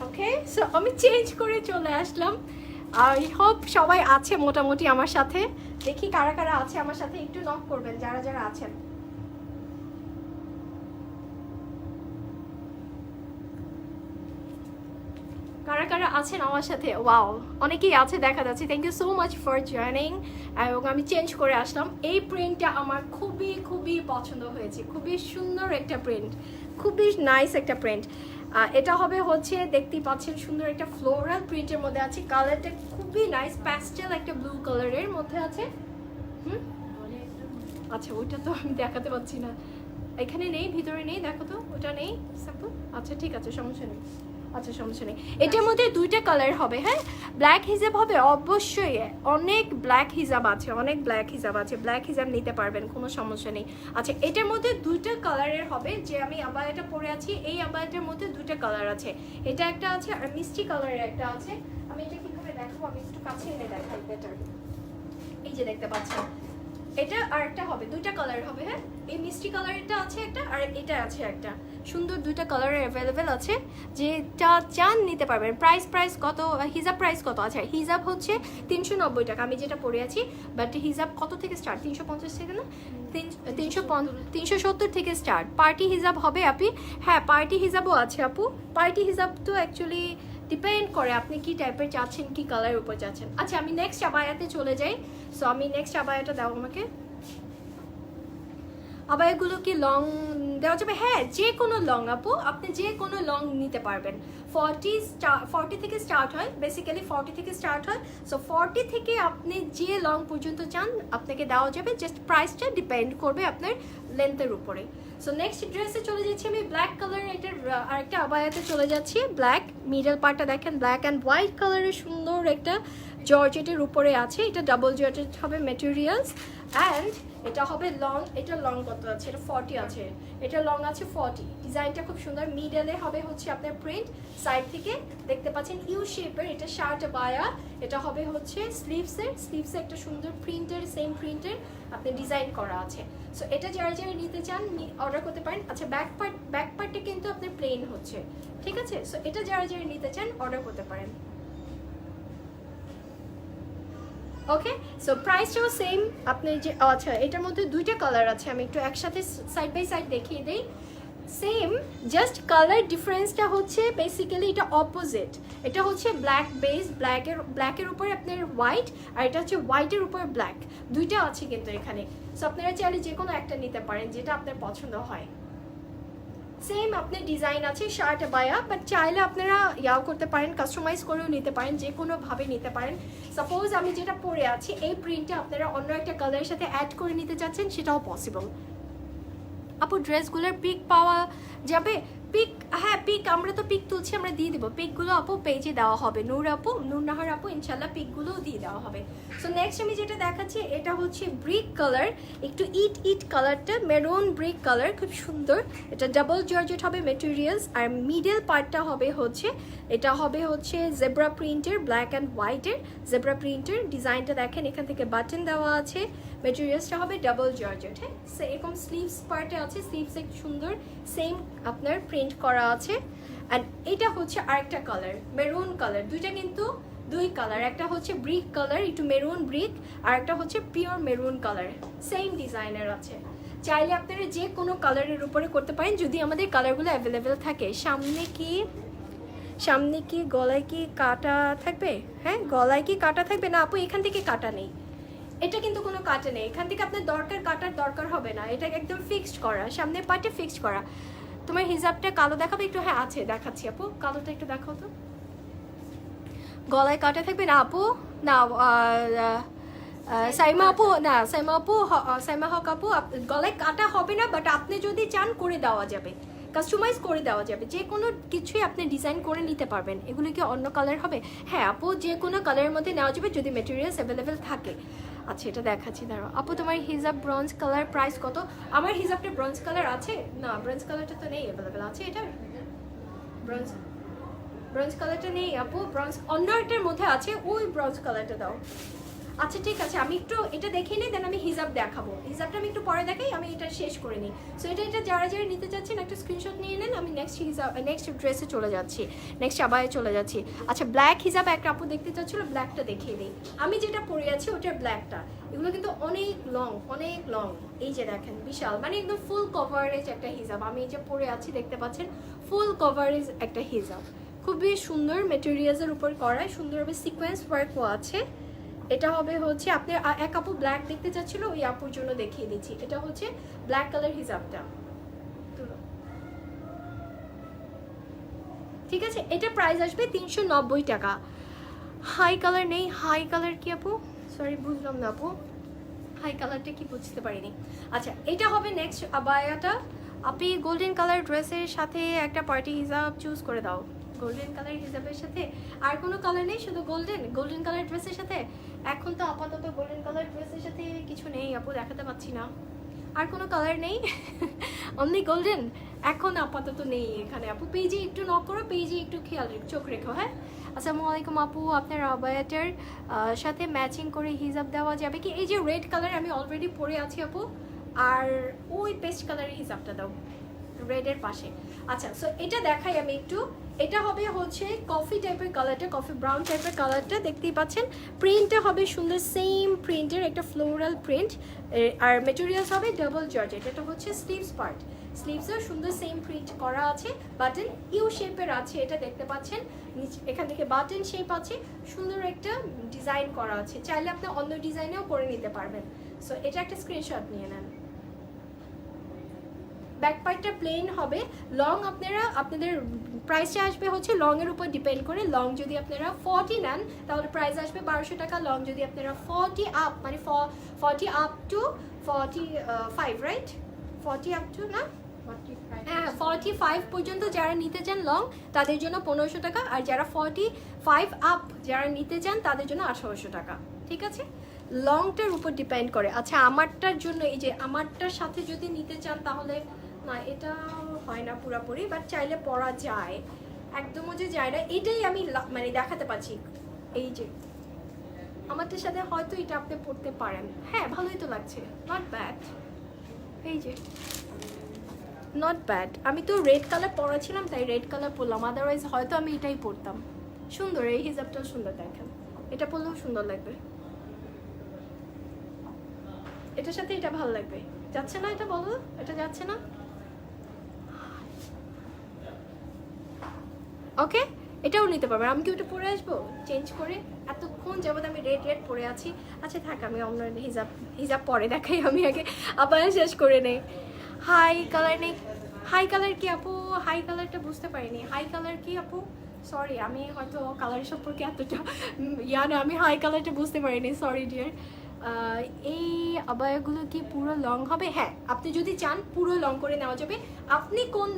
ওকে, সো আমি চেঞ্জ করে চলে আসলাম। আই হোপ সবাই আছে মোটামুটি আমার সাথে, দেখি কারা কারা আছে আমার সাথে, একটু নক করবেন যারা যারা আছেন। কারা কারা আছেন আমার সাথে? ওয়াও, অনেকেই আছে দেখা যাচ্ছে, thank you so much for joining. এবং আমি চেঞ্জ করে আসলাম, এই প্রিন্টটা আমার খুবই খুবই পছন্দ হয়েছে, খুবই সুন্দর একটা প্রিন্ট, খুবই নাইস একটা প্রিন্ট। এটা হবে হচ্ছে দেখতেই পাচ্ছেন সুন্দর একটা ফ্লোরাল প্রিন্টের মধ্যে আছে, কালারটা খুবই নাইস, প্যাস্টেল একটা ব্লু কালারের মধ্যে আছে। আচ্ছা, ওইটা তো আমি দেখাতে পাচ্ছি না, এখানে নেই, ভিতরে নেই, দেখো তো ওটা নেই স্যাম্পল। আচ্ছা ঠিক আছে, সমস্যা নেই, আচ্ছা সমস্যা নেই। এটার মধ্যে দুইটা কালার হবে। হ্যাঁ, ব্ল্যাক হিজাব হবে অবশ্যই, অনেক ব্ল্যাক হিজাব আছে, অনেক ব্ল্যাক হিজাব আছে, ব্ল্যাক হিজাব নিতে পারবেন, কোনো সমস্যা নেই। আচ্ছা, এটার মধ্যে দুইটা কালারের হবে, যে আমি আবায়াটা পরে আছি এই আবায়াটার মধ্যে দুইটা কালার আছে, এটা একটা আছে আর মিষ্টি কালারের একটা আছে। আমি এটা কিভাবে দেখাবো, আমি একটু কাছে এনে দেখাই বেটার। এই যে দেখতে পাচ্ছেন, এটা আর একটা হবে, দুইটা কালার হবে। হ্যাঁ, এই মিষ্টি কালারেরটা আছে একটা, আর এটা আছে একটা, সুন্দর দুইটা কালারের অ্যাভেলেবেল আছে, যেটা চান নিতে পারবেন। প্রাইস কত, হিজাব প্রাইস কত? আচ্ছা, হিজাব হচ্ছে 390 টাকা, আমি যেটা পরে আছি। বাট হিজাব কত থেকে স্টার্ট? 350 থেকে না, 370 থেকে স্টার্ট। পার্টি হিজাব হবে আপনি? হ্যাঁ, পার্টি হিজাবও আছে আপু। পার্টি হিজাব তো অ্যাকচুয়ালি ডিপেন্ড করে আপনি কি টাইপের চাচ্ছেন, কি কালারের উপর চাচ্ছেন। আচ্ছা, আমি নেক্সট আবায়াতে চলে যাই। সো আমি নেক্সট আবায়াটা দাও আমাকে। আবায়াগুলো কি লং দেওয়া যাবে? হ্যাঁ, যে কোনো লং আপু, আপনি যে কোনো লং নিতে পারবেন। 40 থেকে স্টার্ট হয়, বেসিক্যালি 40 থেকে স্টার্ট হয়। সো 40 থেকে আপনি যে লং পর্যন্ত চান আপনাকে দেওয়া যাবে, জাস্ট প্রাইসটা ডিপেন্ড করবে আপনার লেন্থের উপরে। সো নেক্সট ড্রেসে চলে যাচ্ছি আমি, ব্ল্যাক কালারের এটার আরেকটা আবায়াতে চলে যাচ্ছি। ব্ল্যাক মিডল পার্টটা দেখেন, ব্ল্যাক অ্যান্ড হোয়াইট কালারের সুন্দর একটা জর্জেটের উপরে আছে, এটা ডাবল জর্জেট হবে মেটেরিয়ালস। অ্যান্ড এটা হবে লং, এটা লং কত আছে? এটা 40 আছে, এটা লং আছে 40। ডিজাইনটা খুব সুন্দর, মিডলে হবে হচ্ছে আপনার প্রিন্ট, সাইড থেকে দেখতে পাচ্ছেন ইউ শেপের, এটা শার্ট বায়া। এটা হবে হচ্ছে স্লিভসে একটা সুন্দর প্রিন্টের, সেম প্রিন্টের আপনি ডিজাইন করা আছে। সো এটা যারা যারা নিতে চান অর্ডার করতে পারেন। আচ্ছা, ব্যাক পার্টটা কিন্তু আপনার প্লেন হচ্ছে, ঠিক আছে? সো এটা যারা যারা নিতে চান অর্ডার করতে পারেন। ওকে, সো প্রাইসটাও সেম। আপনি যে আচ্ছা এটার মধ্যে দুইটা কালার আছে, আমি একটু একসাথে সাইড বাই সাইড দেখিয়ে দিই। সেম, জাস্ট কালার ডিফারেন্সটা হচ্ছে বেসিক্যালি এটা অপোজিট। এটা হচ্ছে ব্ল্যাক বেস, ব্ল্যাকের উপরে আপনার হোয়াইট, আর এটা হচ্ছে হোয়াইটের উপর ব্ল্যাক, দুইটা আছে কিন্তু এখানে। সো আপনারা চাইলে যে কোনো একটা নিতে পারেন যেটা আপনার পছন্দ হয়। সেম আপনার ডিজাইন আছে শার্ট বায়া, বাট চাইলে আপনারা ইয়াও করতে পারেন, কাস্টমাইজ করেও নিতে পারেন, যে কোনোভাবে নিতে পারেন। সাপোজ আমি যেটা পরে আছি এই প্রিন্টটা আপনারা অন্য একটা কালারের সাথে অ্যাড করে নিতে চাচ্ছেন, সেটাও পসিবল। আপু ড্রেসগুলোর পিক পাওয়া যাবে? পিক, হ্যাঁ পিক আমরা তো পিক তুলছি, আমরা দিয়ে দেবো পিকগুলো আপু, পেজে দেওয়া হবে। নূর নাহার আপু ইনশাল্লাহ পিকগুলোও দিয়ে দেওয়া হবে। সো নেক্সট আমি যেটা দেখাচ্ছি এটা হচ্ছে ব্রিক কালার, একটু ইট কালারটা, মেরুন ব্রিক কালার, খুব সুন্দর। এটা ডাবল জর্জেট হবে মেটেরিয়ালস, আর মিডল পার্টটা হবে হচ্ছে এটা হবে হচ্ছে জেব্রা প্রিন্টের, ব্ল্যাক অ্যান্ড হোয়াইটের জেব্রা প্রিন্টের। ডিজাইনটা দেখেন, এখান থেকে বাটন দেওয়া আছে, মেটেরিয়ালসটা হবে ডাবল জর্জেট। হ্যাঁ, সো এরকম স্লিভস পার্টে আছে, স্লিভস এক সুন্দর সেম আপনার প্রিন্ট করা আছে। অ্যান্ড এটা হচ্ছে আরেকটা কালার, মেরুন কালার, দুইটা কিন্তু দুই কালার, একটা হচ্ছে ব্রিক কালার একটু মেরুন ব্রিক, আর একটা হচ্ছে পিওর মেরুন কালার, সেম ডিজাইনের আছে। চাইলে আপনারা যে কোনো কালারের উপরে করতে পারেন যদি আমাদের কালারগুলো অ্যাভেলেবেল থাকে। সামনে কি গলায় কি কাটা থাকবে? হ্যাঁ, গলায় কি কাটা থাকবে? না আপু এখান থেকে কাটা নেই, এটা কিন্তু কোনো কাটা নেই, এখান থেকে আপনার কাটার দরকার হবে না, এটা একদম ফিক্সড করা, সামনের পার্টে ফিক্সড করা। তোমার হিজাবটা কালো দেখাবে একটু? হ্যাঁ আছে, দেখাচ্ছি আপু, কালোটা একটু দেখাও তো। গলায় কাটা থাকবে না আপু? না সাইমা হক আপু গলায় কাটা হবে না, বাট আপনি যদি চান করে দেওয়া যাবে, কাস্টমাইজ করে দেওয়া যাবে, যে কোনো কিছুই আপনি ডিজাইন করে নিতে পারবেন। এগুলো কি অন্য কালার হবে? হ্যাঁ আপু, যে কোনো কালারের মধ্যে নেওয়া যাবে যদি মেটেরিয়ালস অ্যাভেলেবেল থাকে। আচ্ছা এটা দেখাচ্ছি, দাঁড়াও আপু। তোমার হিজাব ব্রঞ্জ কালার প্রাইস কত? আমার হিজাবটা ব্রঞ্জ কালার আছে না, ব্রঞ্জ কালারটা তো নেই অ্যাভেলেবেল। আছে এটা ব্রঞ্জ কালারটা নেই আপু, ব্রঞ্জ অন্য একটার মধ্যে আছে, ওই ব্রঞ্জ কালারটা দাও। আচ্ছা ঠিক আছে, আমি একটু এটা দেখিয়ে নিই, দেন আমি হিজাব দেখাবো। হিজাবটা আমি একটু পরে দেখাই, আমি এটা শেষ করে নিই। সো এটা যারা নিতে চাচ্ছেন একটা স্ক্রিনশট নিয়ে নেন, আমি নেক্সট ড্রেসে চলে যাচ্ছি, নেক্সট আবায়ে চলে যাচ্ছি। আচ্ছা ব্ল্যাক হিজাব একটা আপু দেখতে চাচ্ছিল, ব্ল্যাকটা দেখিয়ে দিই। আমি যেটা পরে আছি ওটার ব্ল্যাকটা, এগুলো কিন্তু অনেক লং, এই যে দেখেন বিশাল, মানে একদম ফুল কভারেজ একটা হিজাব। আমি এই যে পরে আছি দেখতে পাচ্ছেন, ফুল কভারেজ একটা হিজাব, খুবই সুন্দর মেটেরিয়ালসের উপর করা, সুন্দরভাবে সিকোয়েন্স ওয়ার্কও আছে। এটা হবে হচ্ছে আপনি এক আপু ব্ল্যাক দেখতে চাচ্ছিল, ওই আপুর জন্য দেখিয়ে দিচ্ছি। এটা হচ্ছে ব্ল্যাক কালার হিজাবটা, ঠিক আছে। এটা প্রাইস আসবে 390 টাকা। হাই কালার নেই, হাই কালার কি আপু? সরি বুঝলাম না আপু, হাই কালারটা কি বুঝতে পারিনি। আচ্ছা এটা হবে নেক্সট আবায়াটা। আপনি গোল্ডেন কালার ড্রেসের সাথে একটা পার্টি হিজাব চুজ করে দাও। গোল্ডেন কালার হিজাবের সাথে আর কোনো কালার নেই, শুধু গোল্ডেন কালার ড্রেসের সাথে? এখন তো আপাতত গোল্ডেন কালার ড্রেসের সাথে কিছু নেই আপু, দেখাতে পাচ্ছি না। আর কোনো কালার নেই, অনলি গোল্ডেন এখন আপাতত নেই এখানে আপু। পেজে একটু নক করো, পেজে একটু খেয়াল চোখ রেখো। হ্যাঁ, আসসালামু আলাইকুম আপু, আপনার আবায়াটার সাথে ম্যাচিং করে হিজাব দেওয়া যাবে কি? এই যে রেড কালার আমি অলরেডি পরে আছি আপু, আর ওই পেস্ট কালারের হিজাবটা দাও রেডের পাশে। আচ্ছা সো এটা দেখাই আমি একটু। এটা হবে হচ্ছে কফি টাইপের কালারটা, কফি ব্রাউন টাইপের কালারটা দেখতেই পাচ্ছেন। প্রিন্টটা হবে সুন্দর সেম প্রিন্টের একটা ফ্লোরাল প্রিন্ট, আর মেটেরিয়ালস হবে ডাবল জর্জেট। এটা হচ্ছে স্লিভস পার্ট, স্লিভসেও সুন্দর সেম প্রিন্ট করা আছে, বাটন ইউ শেপের আছে, এটা দেখতে পাচ্ছেন। এখান থেকে বাটন শেপ আছে, সুন্দর একটা ডিজাইন করা আছে, চাইলে আপনি অন্য ডিজাইনেও করে নিতে পারবেন। সো এটা একটা স্ক্রিনশট নিয়ে নেন। ব্যাক পার্টটা প্লেন হবে। লং আপনাদের প্রাইসটা আসবে হচ্ছে লংয়ের উপর ডিপেন্ড করে। লং যদি আপনারা 40 নেন তাহলে প্রাইস আসবে 1200 টাকা। লং যদি আপনারা 40 আপ, মানে 40 up to 45, right? 40 up to না, হ্যাঁ 45 পর্যন্ত যারা নিতে চান লং তাদের জন্য 1500 টাকা, আর যারা 45 আপ যারা নিতে চান তাদের জন্য 1800 টাকা, ঠিক আছে? লংটার উপর ডিপেন্ড করে। আচ্ছা আমারটার জন্য, এই যে আমারটার সাথে যদি নিতে চান তাহলে না, এটা হয় না পুরোপুরি, বাট চাইলে পরা যায়, একদমও যে যায় না, এটাই আমি মানে দেখাতে পাচ্ছি। এই যে আমারটার সাথে হয়তো এটা আপনি পরতে পারেন, হ্যাঁ ভালোই তো লাগছে, নট ব্যাড। এই যে নট ব্যাড, আমি তো রেড কালার পরা তাই রেড কালার পরলাম, আদারওয়াইজ হয়তো আমি এটাই পরতাম। সুন্দর, এই হিজাবটাও সুন্দর, দেখেন এটা পরলেও সুন্দর লাগবে। এটার সাথে এটা ভালো লাগবে। যাচ্ছে না এটা, বলো এটা যাচ্ছে না? ওকে, এটাও নিতে পারবেন। আমি কি ওটা পরে আসবো চেঞ্জ করে? এতক্ষণ যাবত আমি রেড রেড পরে আছি। আচ্ছা থাক, আমি অন্য হিজাব পরে দেখাই, আমি আগে আবার শেষ করে নেই। হাই কালার নেই। হাই কালার কি আপু? হাই কালারটা বুঝতে পারিনি। হাই কালার কি আপু? সরি, আমি হয়তো কালার সম্পর্কে এতটা না, আমি হাই কালারটা বুঝতে পারিনি, সরি ডিয়ার। এই আবায়াগুলো কি পুরো লং হবে? হ্যাঁ, আপনি যদি চান পুরো লং করে নেওয়া যাবে। আপনি কোন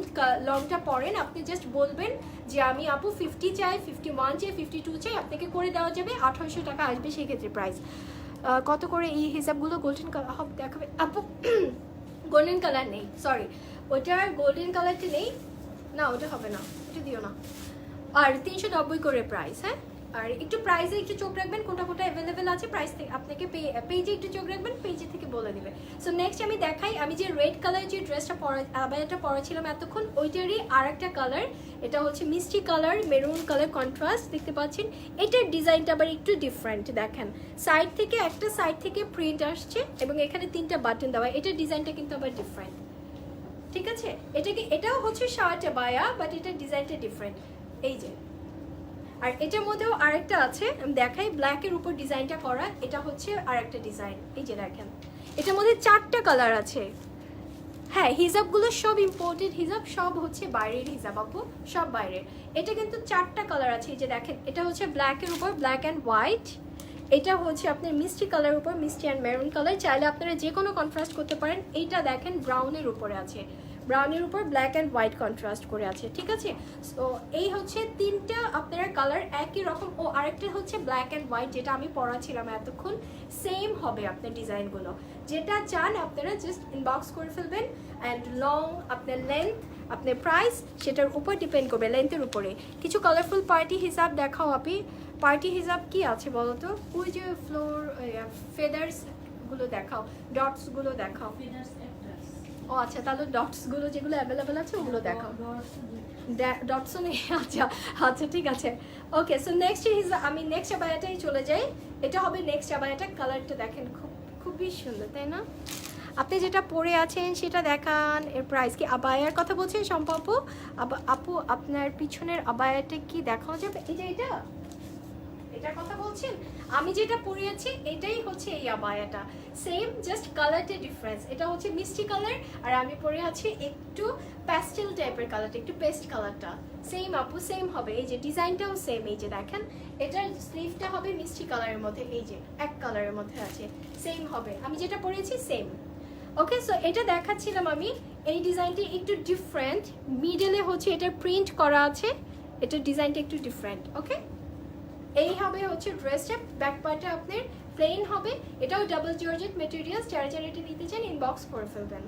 লংটা পরেন আপনি জাস্ট বলবেন যে আমি আপু 50 চাই, 51 চাই, 52 চাই, আপনাকে করে দেওয়া যাবে। 2800 টাকা আসবে সেই ক্ষেত্রে প্রাইস। কত করে এই হিসাবগুলো? গোল্ডেন কালার দেখাবে আপু? গোল্ডেন কালার নেই, সরি, ওটার গোল্ডেন কালারটা নেই না, ওটা হবে না, ওটা দিও না। আর 390 করে প্রাইস। হ্যাঁ, আর একটু প্রাইসে একটু চোখ রাখবেন, কোনটা কোনটা অ্যাভেলেবেল আছে প্রাইস থেকে আপনাকে পেজে একটু চোখ রাখবেন, পেজে থেকে বলে দিবে। সো নেক্সট আমি দেখাই, আমি যে রেড কালার যে ড্রেসটা আবায়াটা পরেছিলাম এতক্ষণ, ওইটারই আর একটা কালার। এটা হচ্ছে মিষ্টি কালার, মেরুন কালার কন্ট্রাস্ট দেখতে পাচ্ছেন। এটার ডিজাইনটা আবার একটু ডিফারেন্ট, দেখেন সাইড থেকে একটা সাইড থেকে প্রিন্ট আসছে এবং এখানে 3টা বাটন দেওয়া। এটার ডিজাইনটা কিন্তু আবার ডিফারেন্ট, ঠিক আছে? এটাও হচ্ছে শার্ট আবায়া, বাট এটার ডিজাইনটা ডিফারেন্ট। এই যে, আর এটার মধ্যেও আরেকটা আছে, আমি দেখাই, ব্ল্যাকের উপর ডিজাইনটা করা। এটা হচ্ছে আরেকটা ডিজাইন, এই যে দেখেন, এটার মধ্যে 4টা কালার আছে। হ্যাঁ, হিজাবগুলো সব ইম্পোর্টেড হিজাব, সব হচ্ছে বাইরের হিজাব আপু, সব বাইরের। এটা কিন্তু 4টা কালার আছে, এই যে দেখেন, এটা হচ্ছে ব্ল্যাকের উপর ব্ল্যাক অ্যান্ড হোয়াইট, এটা হচ্ছে আপনার মিষ্টি কালার উপর মিষ্টি অ্যান্ড মেরুন কালার। চাইলে আপনারা যে কোনো কন্ট্রাস্ট করতে পারেন। এইটা দেখেন ব্রাউনের উপরে আছে, ব্রাউনের উপর ব্ল্যাক অ্যান্ড হোয়াইট কন্ট্রাস্ট করে আছে, ঠিক আছে? সো এই হচ্ছে 3টা আপনারা কালার একই রকম। ও আরেকটা হচ্ছে ব্ল্যাক অ্যান্ড হোয়াইট, যেটা আমি পরাছিলাম এতক্ষণ, সেম হবে আপনার ডিজাইনগুলো। যেটা চান আপনারা জাস্ট ইনবক্স করে ফেলবেন। অ্যান্ড লং, আপনার লেন্থ, আপনার প্রাইস, সেটার উপর ডিপেন্ড করবে, লেন্থের উপরে। কিছু কালারফুল পার্টি হিসাব দেখাও আপনি। পার্টি হিসাব কি আছে বলো তো? ওই যে ফ্লোর ফেদার্সগুলো দেখাও, ডটসগুলো দেখাও। ও আচ্ছা, তাহলে ডটসগুলো যেগুলো অ্যাভেলেবেল আছে ওগুলো দেখাও। ডটসও নেই? আচ্ছা আচ্ছা, ঠিক আছে, ওকে। সো নেক্সট আমি নেক্সট আবায়াটাই চলে যাই। এটা হবে নেক্সট আবায়াটা। কালারটা দেখেন, খুবই সুন্দর, তাই না? আপনি যেটা পরে আছেন সেটা দেখান। এর প্রাইস কি? আবায়ার কথা বলছেন শম্পা আপু? আপু আপনার পিছনের আবায়াটা কি দেখানো যাবে? এই যে এটার কথা বলছেন? আমি যেটা পরে আছি এটাই হচ্ছে এই আবায়াটা, সেম, জাস্ট কালারটা ডিফারেন্স। এটা হচ্ছে মিষ্টি কালার আর আমি পরে আছি একটু প্যাস্টেল টাইপের কালারটা, একটু পেস্ট কালারটা। সেম আপু, সেম হবে। এই যে ডিজাইনটাও সেম, এই যে দেখেন, এটার স্লিভটা হবে মিষ্টি কালারের মধ্যে, এই যে এক কালারের মধ্যে আছে, সেম হবে। আমি যেটা পরেছি সেম। ওকে, সো এটা দেখাচ্ছিলাম আমি। এই ডিজাইনটি একটু ডিফারেন্ট, মিডলে হচ্ছে এটা প্রিন্ট করা আছে, এটার ডিজাইনটা একটু ডিফারেন্ট। ওকে, এই হবে হচ্ছে ড্রেসটা। ব্যাক পার্টটা আপনার প্লেন হবে। এটাও ডাবল জর্জেট মেটেরিয়ালস। যারা যারা এটা নিতে চান ইনবক্স করে ফেলবেন।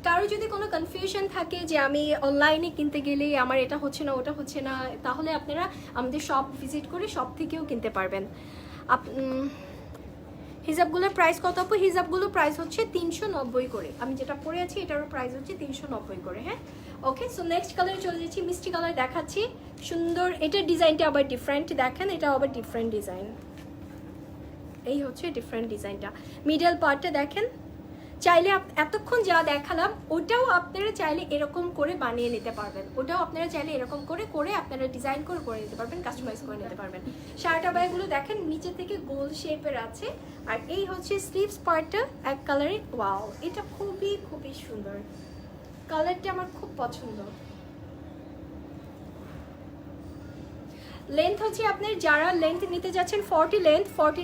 কারো যদি কোনো কনফিউশন থাকে যে আমি অনলাইনে কিনতে গেলে আমার এটা হচ্ছে না ওটা হচ্ছে না, তাহলে আপনারা আমাদের শপ ভিজিট করে শপ থেকেও কিনতে পারবেন। হিজাবগুলোর প্রাইস কত আপু? হিজাবগুলোর প্রাইস হচ্ছে 390 করে। আমি যেটা পরে আছি এটারও প্রাইস হচ্ছে 390 করে। হ্যাঁ, ওকে। সো নেক্সট কালারে চলে যাচ্ছি, মিষ্টি কালার দেখাচ্ছি, সুন্দর। এটার ডিজাইনটা আবার ডিফারেন্ট, দেখেন, এটা আবার ডিফারেন্ট ডিজাইন। এই হচ্ছে ডিফারেন্ট ডিজাইনটা। মিডল পার্টটা দেখেন। চাইলে এতক্ষণ যা দেখালাম ওটাও আপনারা চাইলে এরকম করে বানিয়ে নিতে পারবেন। ওটাও আপনারা চাইলে এরকম করে আপনারা ডিজাইন করে নিতে পারবেন, কাস্টমাইজ করে নিতে পারবেন। শার্ট আবায়াগুলো দেখেন নিচে থেকে গোল শেপের আছে। আর এই হচ্ছে স্লিভস পার্টটা এক কালারের। ওয়াও, এটা খুবই খুবই সুন্দর, কালারটা আমার খুব পছন্দ। লেন্থ হচ্ছে আপনার, যারা লেন্থ নিতে যাচ্ছেন 40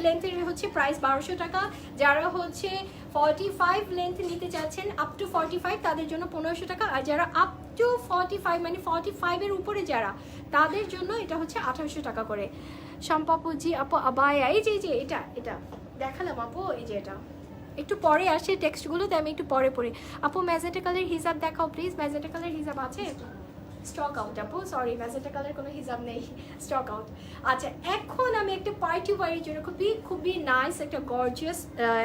লেন্থের হচ্ছে প্রাইস 1200 টাকা। যারা হচ্ছে 45 লেন্থ নিতে চাচ্ছেন আপ টু 45, তাদের জন্য 1500 টাকা। আর যারা আপ টু 45 মানে 45-এর উপরে যারা, তাদের জন্য এটা হচ্ছে 1800 টাকা করে। শম্পাপু জি আপু আবায়া, এই যে এটা দেখালাম আপু, এই যে এটা একটু পরে আসে টেক্সটগুলো, তাই আমি একটু পরে পড়ি। আপু ম্যাজেন্টা কালার হিজাব দেখাও প্লিজ। ম্যাজেন্টা কালার হিজাব আছে? স্টক আউট আপু, সরি ম্যাজেন্টা কালার কোনো হিসাব নেই, স্টক আউট। আচ্ছা এখন আমি একটা পার্টি ওয়ারের জন্য খুবই খুবই নাইস একটা গর্জিয়াস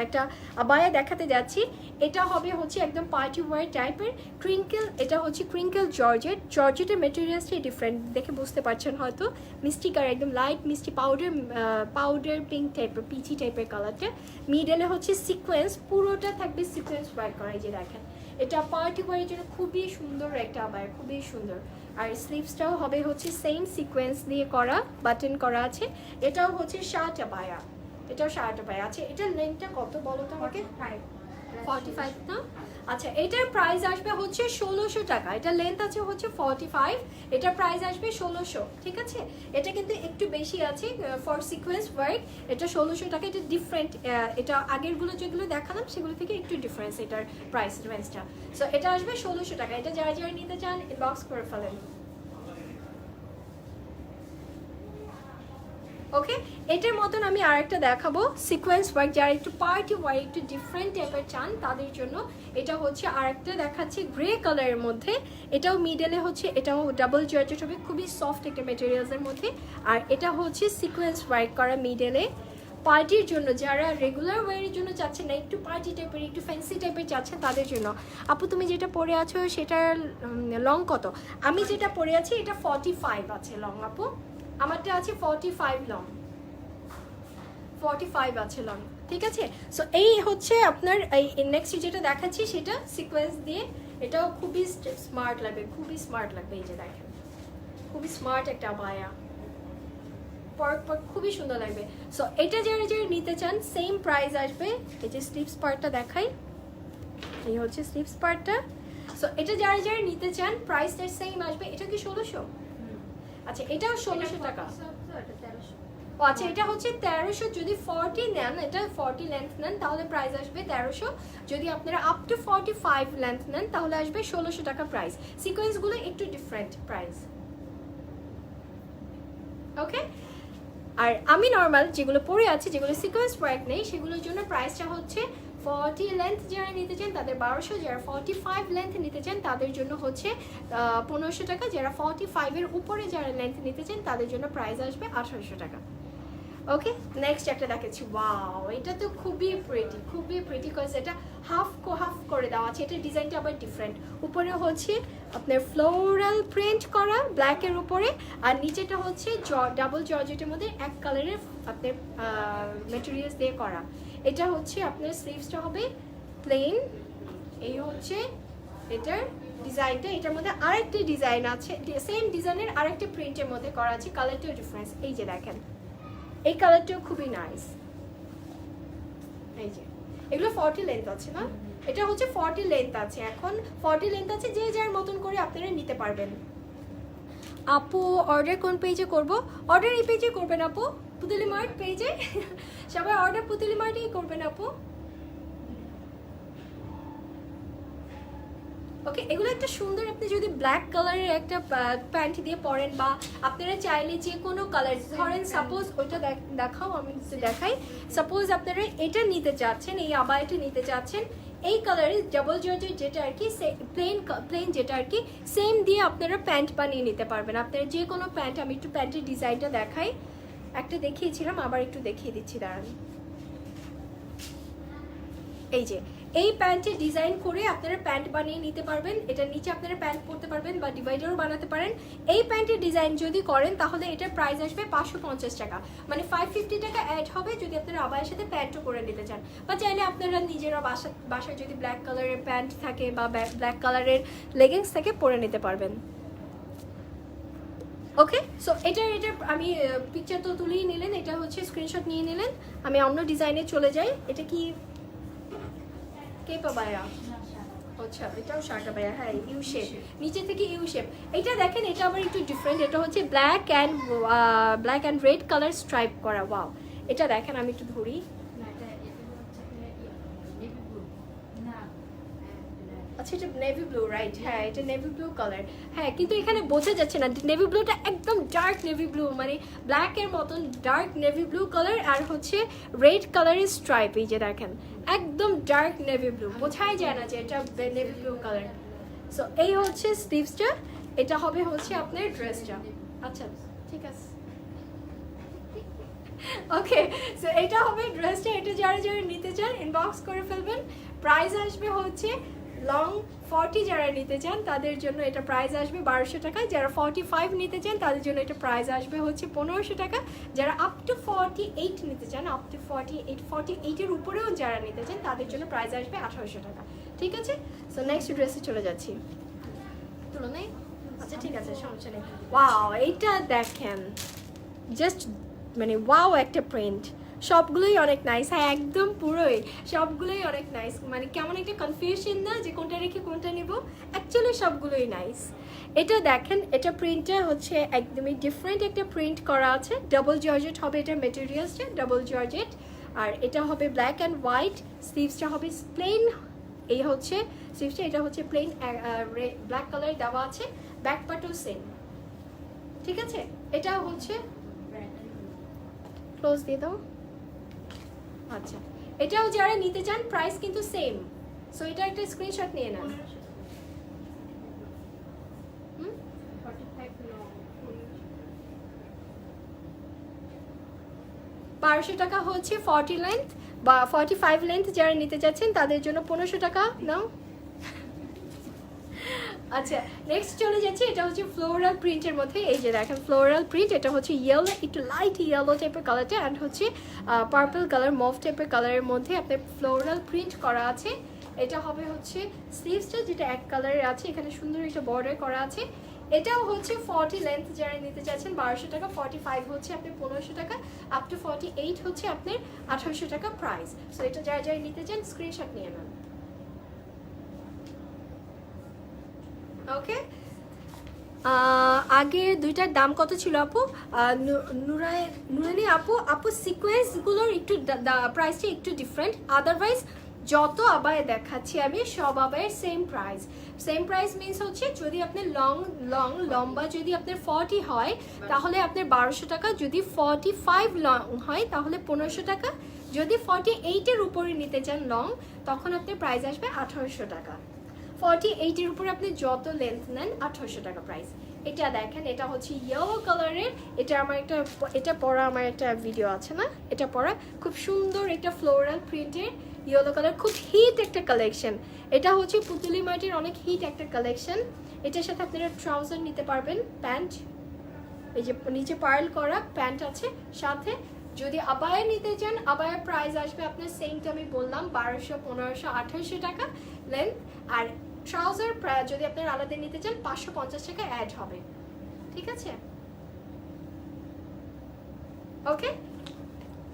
একটা আবায়া দেখাতে যাচ্ছি। এটা হবে হচ্ছে একদম পার্টি ওয়ার টাইপের ক্রিঙ্কেল, এটা হচ্ছে ক্রিঙ্কেল জর্জেটের মেটেরিয়ালসটাই ডিফারেন্ট দেখে বুঝতে পারছেন হয়তো, মিষ্টি কালার একদম লাইট মিষ্টি পাউডার পিঙ্ক টাইপের পিচি টাইপের কালারটা। মিডলে হচ্ছে সিকোয়েন্স, পুরোটা থাকবে সিকোয়েন্স ওয়ার্ক করা, এই যে দেখেন এটা পার্টি ওয়ারের জন্য খুবই সুন্দর একটা আবায়া, খুবই সুন্দর। আর স্লিভসটাও হবে হচ্ছে সেম সিকোয়েন্স দিয়ে করা, বাটন করা আছে। এটাও হচ্ছে শার্ট আবায়া, এটাও শার্ট আবায়া আছে। এটার লেন্থটা কত বলো তো আমাকে? 45 না? আচ্ছা এটার প্রাইস আসবে হচ্ছে 1600 টাকা। এটা লেন্থ আছে হচ্ছে 45, এটার প্রাইস আসবে 1600, ঠিক আছে? এটা কিন্তু একটু বেশি আছে ফর সিকোয়েন্স ওয়ার্ক, এটা 1600 টাকা। এটা ডিফারেন্ট, এটা আগেরগুলো যেগুলো দেখালাম সেগুলো থেকে একটু ডিফারেন্স এটার প্রাইস রেঞ্জটা। সো এটা আসবে 1600 টাকা। এটা যারা যারা নিতে চান ইনবক্স করে ফেলেন। ওকে, এটার মতন আমি আরেকটা দেখাবো সিকোয়েন্স ওয়ার্ক, যারা একটু পার্টি ওয়ার্ক একটু ডিফারেন্ট টাইপের চান তাদের জন্য। এটা হচ্ছে আরেকটা দেখাচ্ছি গ্রে কালারের মধ্যে, এটাও মিডলে হচ্ছে, এটাও ডাবল জর্জেট হবে, খুবই সফট একটা মেটেরিয়ালসের মধ্যে। আর এটা হচ্ছে সিকোয়েন্স ওয়ার্ক করা মিডলে। পার্টির জন্য যারা রেগুলার ওয়ারের জন্য চাচ্ছেন না, একটু পার্টি টাইপের একটু ফ্যান্সি টাইপের চাচ্ছেন তাদের জন্য। আপু তুমি যেটা পরে আছো সেটার লং কত? আমি যেটা পরে আছি এটা 45 আছে লং আপু, আমারটা আছে 45 লং, 45 আছে লং, ঠিক আছে? সো এই হচ্ছে আপনার এই নেক্সট যেটা দেখাচ্ছি সেটা সিকোয়েন্স দিয়ে, এটাও খুবই স্মার্ট লাগবে, খুবই স্মার্ট লাগবে। এই যে দেখেন খুবই স্মার্ট একটা আবায়া, খুবই সুন্দর লাগবে। সো এটা যারা যারা নিতে চান সেম প্রাইস আসবে। এই যে স্লিভস পার্টটা দেখাই, এই হচ্ছে স্লিভস পার্টটা। সো এটা যারা যারা নিতে চান প্রাইসটা সেম আসবে। এটা কি 1600? আচ্ছা এটাও 1600 টাকা। ও আচ্ছা এটা হচ্ছে 1300, যদি 40 নেন, এটা 40 লেন্থ নেন তাহলে প্রাইস আসবে 1300, যদি আপনারা আপ টু 45 লেন্থ নেন তাহলে আসবে 1600 টাকা প্রাইস। সিকোয়েন্সগুলো একটু ডিফারেন্ট প্রাইস, ওকে? আর আমি নর্মাল যেগুলো পরে আছি যেগুলো সিকোয়েন্স ওয়ার্ক নেই সেগুলোর জন্য প্রাইসটা হচ্ছে 40 লেন্থ যারা নিতে চান তাদের 1200, যারা 45 লেন্থ নিতে চান তাদের জন্য হচ্ছে 1500 টাকা, যারা 45 এর উপরে যারা লেন্থ নিতে চান তাদের জন্য প্রাইস আসবে 1800 টাকা। ওকে, নেক্সট একটা দেখাচ্ছি। ওয়াও, এটা তো খুবই প্রিটি, খুবই প্রিটি, কজ এটা হাফ করে দেওয়া আছে। এটা ডিজাইনটা আবার ডিফারেন্ট, উপরে হচ্ছে আপনার ফ্লোরাল প্রিন্ট করা ব্ল্যাকের উপরে, আর নিচেটা হচ্ছে ডাবল জর্জেটের মধ্যে এক কালারের আপনার মেটেরিয়ালস দিয়ে করা। এটা হচ্ছে আপনার স্লিভসটা হবে প্লেন, এই হচ্ছে এটার ডিজাইনটা। এটার মধ্যে আরেকটি ডিজাইন আছে, সেম ডিজাইনের আরেকটি প্রিন্টের মধ্যে করা আছে, কালারটাও ডিফারেন্স। এই যে দেখেন এই কালারটাও খুবই নাইস। এই যে এগুলো 40 লেন্থ আছে না, এটা হচ্ছে 40 লেন্থ আছে, এখন 40 লেন্থ আছে, যে যার মতন করে আপনারা নিতে পারবেন। আপু অর্ডার কোন পেজে করব? অর্ডার এই পেজে করবেন আপু, পুতুলি মার্ট পেজে। সবাই অর্ডার পুতুলি মার্টেই করবেন আপু। ওকে, এগুলো একটা সুন্দর, আপনি যদি ব্ল্যাক কালারের একটা প্যান্ট দিয়ে পরেন, বা আপনারা চাইলে যে কোনো কালার, ধরেন সাপোজ ওইটা দেখাও, আমি দেখাই। সাপোজ আপনারা এটা নিতে চাচ্ছেন, এই আবায়াটা নিতে চাচ্ছেন এই কালারের ডাবল জর্জেট যেটা আর কি, প্লেন যেটা আর কি, সেম দিয়ে আপনারা প্যান্ট বানিয়ে নিতে পারবেন। আপনারা যে কোনো প্যান্ট, আমি একটু প্যান্টের ডিজাইনটা দেখাই, একটা দেখিয়েছিলাম আবার একটু দেখিয়ে দিচ্ছি, দাঁড়ান। এই যে এই প্যান্টের ডিজাইন করে আপনারা প্যান্ট বানিয়ে নিতে পারবেন। এটার নিচে আপনারা প্যান্ট পরতে পারবেন বা ডিভাইডারও বানাতে পারেন। এই প্যান্টের ডিজাইন যদি করেন তাহলে এটার প্রাইস আসবে 550 টাকা, মানে 550 টাকা অ্যাড হবে যদি আপনারা আবায়ের সাথে প্যান্টও করে নিতে চান, বা চাইলে আপনারা নিজেরা বাসায় যদি ব্ল্যাক কালারের প্যান্ট থাকে বা ব্ল্যাক কালারের লেগিংস থাকে পরে নিতে পারবেন। ওকে, সো এটা আমি পিকচার তো তুলেই নিলেন, এটা হচ্ছে স্ক্রিনশট নিয়ে নিলেন। আমি অন্য ডিজাইনে চলে যাই। এটা কি আবায়া? আচ্ছা এটাও শার্ট আবায়া, হ্যাঁ ইউ শেপ, নিচে থেকে ইউ শেপ। এটা দেখেন এটা আবার একটু ডিফারেন্ট, এটা হচ্ছে black and red colour stripe করা। ওয়াও, এটা দেখেন আমি একটু ধরি। আচ্ছা এটা নেভি ব্লু, রাইট? হ্যাঁ এটা নেভি ব্লু কালার। হ্যাঁ কিন্তু এখানে বোঝা যাচ্ছে না, নেভি ব্লুটা একদম ডার্ক নেভি ব্লু, মানে ব্ল্যাকের মতন ডার্ক নেভি ব্লু কালার, আর হচ্ছে রেড কালারের স্ট্রাইপ। এই যে দেখেন একদম ডার্ক নেভি ব্লু, বোঝাই যায় না যে এটা নেভি ব্লু কালার। সো এই হচ্ছে স্লিভসটা, এটা হবে হচ্ছে আপনার ড্রেসটা। আচ্ছা ঠিক আছে, ওকে। সো এটা হবে ড্রেসটা। এটা যারা যারা নিতে চান ইনবক্স করে ফেলবেন। প্রাইস আসবে হচ্ছে লং 40 যারা নিতে চান তাদের জন্য এটা প্রাইস আসবে 1200 টাকা। যারা 45 নিতে চান তাদের জন্য এটা প্রাইস আসবে হচ্ছে 1500 টাকা। যারা আপ টু 48 নিতে চান, আপ টু 48 এর উপরেও যারা নিতে চান তাদের জন্য প্রাইস আসবে 1800 টাকা। ঠিক আছে, সো নেক্সট ড্রেসে চলে যাচ্ছি। তুলনায় আচ্ছা ঠিক আছে, সমস্যা নেই। ওয়াও, এইটা দেখেন, জাস্ট মানে ওয়াও একটা প্রিন্ট। সবগুলোই অনেক নাইস। হ্যাঁ একদম পুরোই সবগুলোই অনেক নাইস। মানে কেমন একটা কনফিউশন না যে কোনটা রেখে কোনটা নিব, অ্যাকচুয়ালি সবগুলোই নাইস। এটা দেখেন, এটা প্রিন্টটা হচ্ছে একদমই ডিফারেন্ট একটা প্রিন্ট করা আছে। ডাবল জর্জেট হবে এটা মেটেরিয়ালসটা, ডাবল জর্জেট। আর এটা হবে ব্ল্যাক অ্যান্ড হোয়াইট। স্লিভসটা হবে প্লেন, এই হচ্ছে স্লিভসটা। এটা হচ্ছে প্লেন ব্ল্যাক কালার দেওয়া আছে। ব্যাক পার্টও সেম। ঠিক আছে, এটা হচ্ছে ক্লোজ দিয়ে দাও। আচ্ছা, এটাও যারা নিতে চান প্রাইস কিন্তু সেম। সো এটা একটা স্ক্রিনশট নিয়ে নেন। 1200 টাকা হচ্ছে 40 লেন্থ বা 45 লেন্থ যারা নিতে যাচ্ছেন তাদের জন্য 1500 টাকা নাও। আচ্ছা নেক্সট চলে যাচ্ছি। এটা হচ্ছে ফ্লোরাল প্রিন্টের মধ্যে। এই যে দেখেন ফ্লোরাল প্রিন্ট। এটা হচ্ছে ইয়েলো, একটু লাইট ইয়েলো টাইপের কালারটা, অ্যান্ড হচ্ছে পার্পল কালার, মভ টাইপের কালারের মধ্যে আপনার ফ্লোরাল প্রিন্ট করা আছে। এটা হবে হচ্ছে স্লিভসটা, যেটা এক কালারের আছে, এখানে সুন্দর একটা বর্ডার করা আছে। এটাও হচ্ছে 40 লেন্থ যারা নিতে চাচ্ছেন 1200 টাকা, 45 হচ্ছে আপনার 1500 টাকা, আপ টু 48 হচ্ছে আপনার 1800 টাকা প্রাইস। সো এটা যারা যারা নিতে চান স্ক্রিনশট নিয়ে নেন। ওকে, আগের দুইটার দাম কত ছিল আপু? নুরানি আপু সিকোয়েন্সগুলোর একটু প্রাইসটা একটু ডিফারেন্ট। আদারওয়াইজ যত আবায় দেখাচ্ছি আমি সব আবায়ের same price. Same price means হচ্ছে যদি আপনার লম্বা যদি আপনার 40 হয় তাহলে আপনার 1200 টাকা, যদি 45 লং হয় তাহলে 1500 টাকা, যদি 48-এর উপরে নিতে চান লং তখন আপনার প্রাইস আসবে 1800 টাকা। 48-এর উপরে আপনি যত লেন্থ নেন 1800 টাকা প্রাইস। এটা দেখেন, এটা হচ্ছে ইয়েলো কালারের। এটা পরা আমার একটা ভিডিও আছে না, এটা পরা খুব সুন্দর একটা ফ্লোরাল প্রিন্টের ইয়েলো কালার, খুব হিট একটা কালেকশন। এটা হচ্ছে পুতুলি মার্টের অনেক হিট একটা কালেকশন। এটার সাথে আপনারা ট্রাউজার নিতে পারবেন, প্যান্ট, এই যে নিচে পার্ল করা প্যান্ট আছে সাথে। যদি আবায়া নিতে চান আবায়ার প্রাইস আসবে আপনার সেমটা আমি বললাম 1200, 1500, 1800 টাকা লেন্থ। আর ট্রাউজার যদি আপনার আলাদা নিতে চান 550 টাকা অ্যাড হবে। ঠিক আছে, ওকে।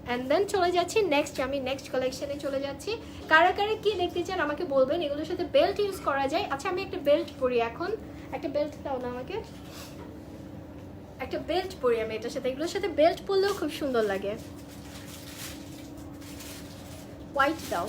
অ্যান্ড দেন চলে যাচ্ছি নেক্সট, আমি নেক্সট কালেকশনে চলে যাচ্ছি। কারা কারা কি দেখতে চান আমাকে বলবেন। এগুলোর সাথে বেল্ট ইউজ করা যায়। আচ্ছা আমি একটা বেল্ট পরি এখন, একটা বেল্ট দাও না আমাকে, একটা বেল্ট পরি আমি এটার সাথে। এগুলোর সাথে বেল্ট পরলেও খুব সুন্দর লাগে। হোয়াইট দাও।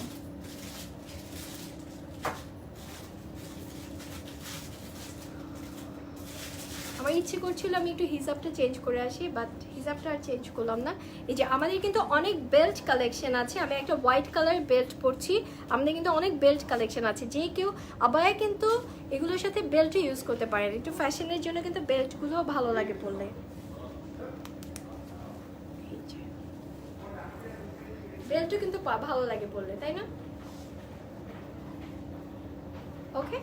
আমার ইচ্ছে করছিল আমি একটু হিজাবটা চেঞ্জ করে আসি, বাট হিজাবটা আর চেঞ্জ করলাম না। এই যে আমাদের কিন্তু অনেক বেল্ট কালেকশন আছে। আমি একটা হোয়াইট কালার বেল্ট পরছি। আমাদের কিন্তু অনেক বেল্ট কালেকশন আছে। যে কেউ আবায়া কিন্তু এগুলোর সাথে বেল্টও ইউজ করতে পারেন। একটু ফ্যাশনের জন্য কিন্তু বেল্টগুলোও ভালো লাগে পরলে। বেল্টও কিন্তু ভালো লাগে পরলে, তাই না? ওকে,